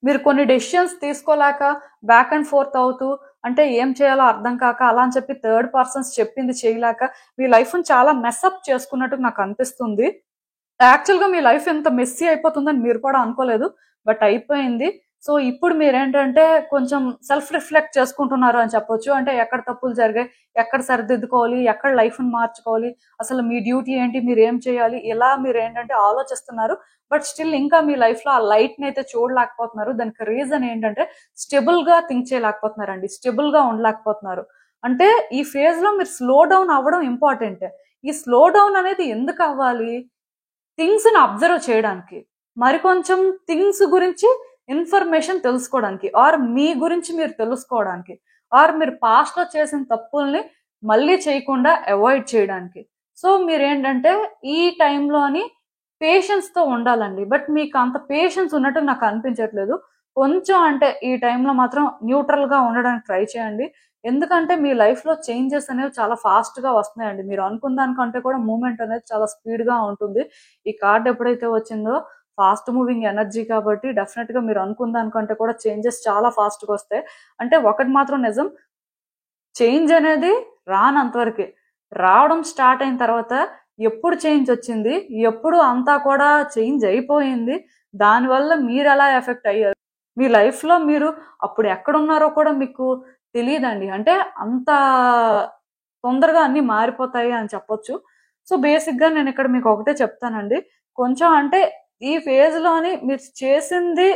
మీరు కొన్ని డెసిషన్స్ తీసుకోలేక బ్యాక్ అండ్ ఫోర్త్ అవుతూ, అంటే ఏం చేయాలో అర్థం కాక అలా అని చెప్పి థర్డ్ పర్సన్స్ చెప్పింది చేయలేక మీ లైఫ్ ని చాలా మెస్అప్ చేసుకున్నట్టు నాకు అనిపిస్తుంది. యాక్చువల్ గా మీ లైఫ్ ఎంత మెస్సీ అయిపోతుందని మీరు కూడా అనుకోలేదు, బట్ అయిపోయింది. సో ఇప్పుడు మీరేంటంటే కొంచెం సెల్ఫ్ రిఫ్లెక్ట్ చేసుకుంటున్నారు అని చెప్పొచ్చు. అంటే ఎక్కడ తప్పులు జరిగాయి, ఎక్కడ సరిదిద్దుకోవాలి, ఎక్కడ లైఫ్ ని మార్చుకోవాలి, అసలు మీ డ్యూటీ ఏంటి, మీరు ఏం చేయాలి, ఇలా మీరు ఏంటంటే ఆలోచిస్తున్నారు. బట్ స్టిల్ ఇంకా మీ లైఫ్ లో ఆ లైట్ ని అయితే చూడలేకపోతున్నారు. దానికి రీజన్ ఏంటంటే స్టెబుల్ గా థింక్ చేయలేకపోతున్నారండి, స్టెబుల్ గా ఉండలేకపోతున్నారు. అంటే ఈ ఫేజ్ లో మీరు స్లో డౌన్ అవ్వడం ఇంపార్టెంట్. ఈ స్లో డౌన్ అనేది ఎందుకు అవ్వాలి? థింగ్స్ ని అబ్జర్వ్ చేయడానికి, మరికొంచెం థింగ్స్ గురించి ఇన్ఫర్మేషన్ తెలుసుకోవడానికి, ఆర్ మీ గురించి మీరు తెలుసుకోవడానికి, ఆర్ మీరు పాస్ట్ లో చేసిన తప్పుల్ని మళ్ళీ చేయకుండా అవాయిడ్ చేయడానికి. సో మీరేంటంటే ఈ టైంలోని పేషెన్స్ తో ఉండాలండి. బట్ మీకు అంత పేషెన్స్ ఉన్నట్టు నాకు అనిపించట్లేదు. కొంచెం అంటే ఈ టైంలో మాత్రం న్యూట్రల్ గా ఉండడానికి ట్రై చేయండి. ఎందుకంటే మీ లైఫ్ లో చేంజెస్ అనేవి చాలా ఫాస్ట్ గా వస్తున్నాయండి. మీరు అనుకున్న దానికంటే కూడా మూమెంట్ అనేది చాలా స్పీడ్ గా ఉంటుంది. ఈ కార్డ్ ఎప్పుడైతే వచ్చిందో ఫాస్ట్ మూవింగ్ ఎనర్జీ కాబట్టి డెఫినెట్ గా మీరు అనుకున్న దానికంటే కూడా చేంజెస్ చాలా ఫాస్ట్ గా వస్తాయి. అంటే ఒకటి మాత్రం నిజం, చేంజ్ అనేది రానంతవరకే. రావడం స్టార్ట్ అయిన తర్వాత ఎప్పుడు చేంజ్ వచ్చింది, ఎప్పుడు అంతా కూడా చేంజ్ అయిపోయింది, దానివల్ల మీరు ఎలా ఎఫెక్ట్ అయ్యారు, మీ లైఫ్ లో మీరు అప్పుడు ఎక్కడున్నారో కూడా మీకు తెలియదండి. అంటే అంత తొందరగా అన్ని మారిపోతాయి అని చెప్పొచ్చు. సో బేసిక్ గా నేను ఇక్కడ మీకు ఒకటే చెప్తానండి. కొంచెం అంటే ఈ ఫేజ్ లోని మీరు చేసింది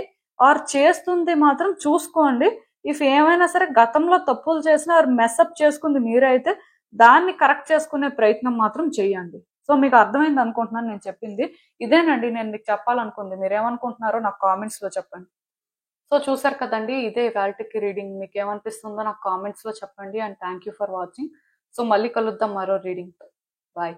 ఆర్ చేస్తుంది మాత్రం చూసుకోండి. ఇఫ్ ఏమైనా సరే గతంలో తప్పులు చేసినా ఆర్ మెస్అప్ చేసుకుంది మీరే అయితే దాన్ని కరెక్ట్ చేసుకునే ప్రయత్నం మాత్రం చేయండి. సో మీకు అర్థమైంది అనుకుంటున్నాను నేను చెప్పింది. ఇదేనండి నేను మీకు చెప్పాలనుకుంది. మీరేమనుకుంటున్నారో నాకు కామెంట్స్ లో చెప్పండి. సో చూసారు కదండి, ఇదే ఇవాల్టికి రీడింగ్. మీకు ఏమనిపిస్తుందో నాకు కామెంట్స్ లో చెప్పండి. And thank you for watching. So మళ్ళీ కలుద్దాం మరో రీడింగ్. బాయ్.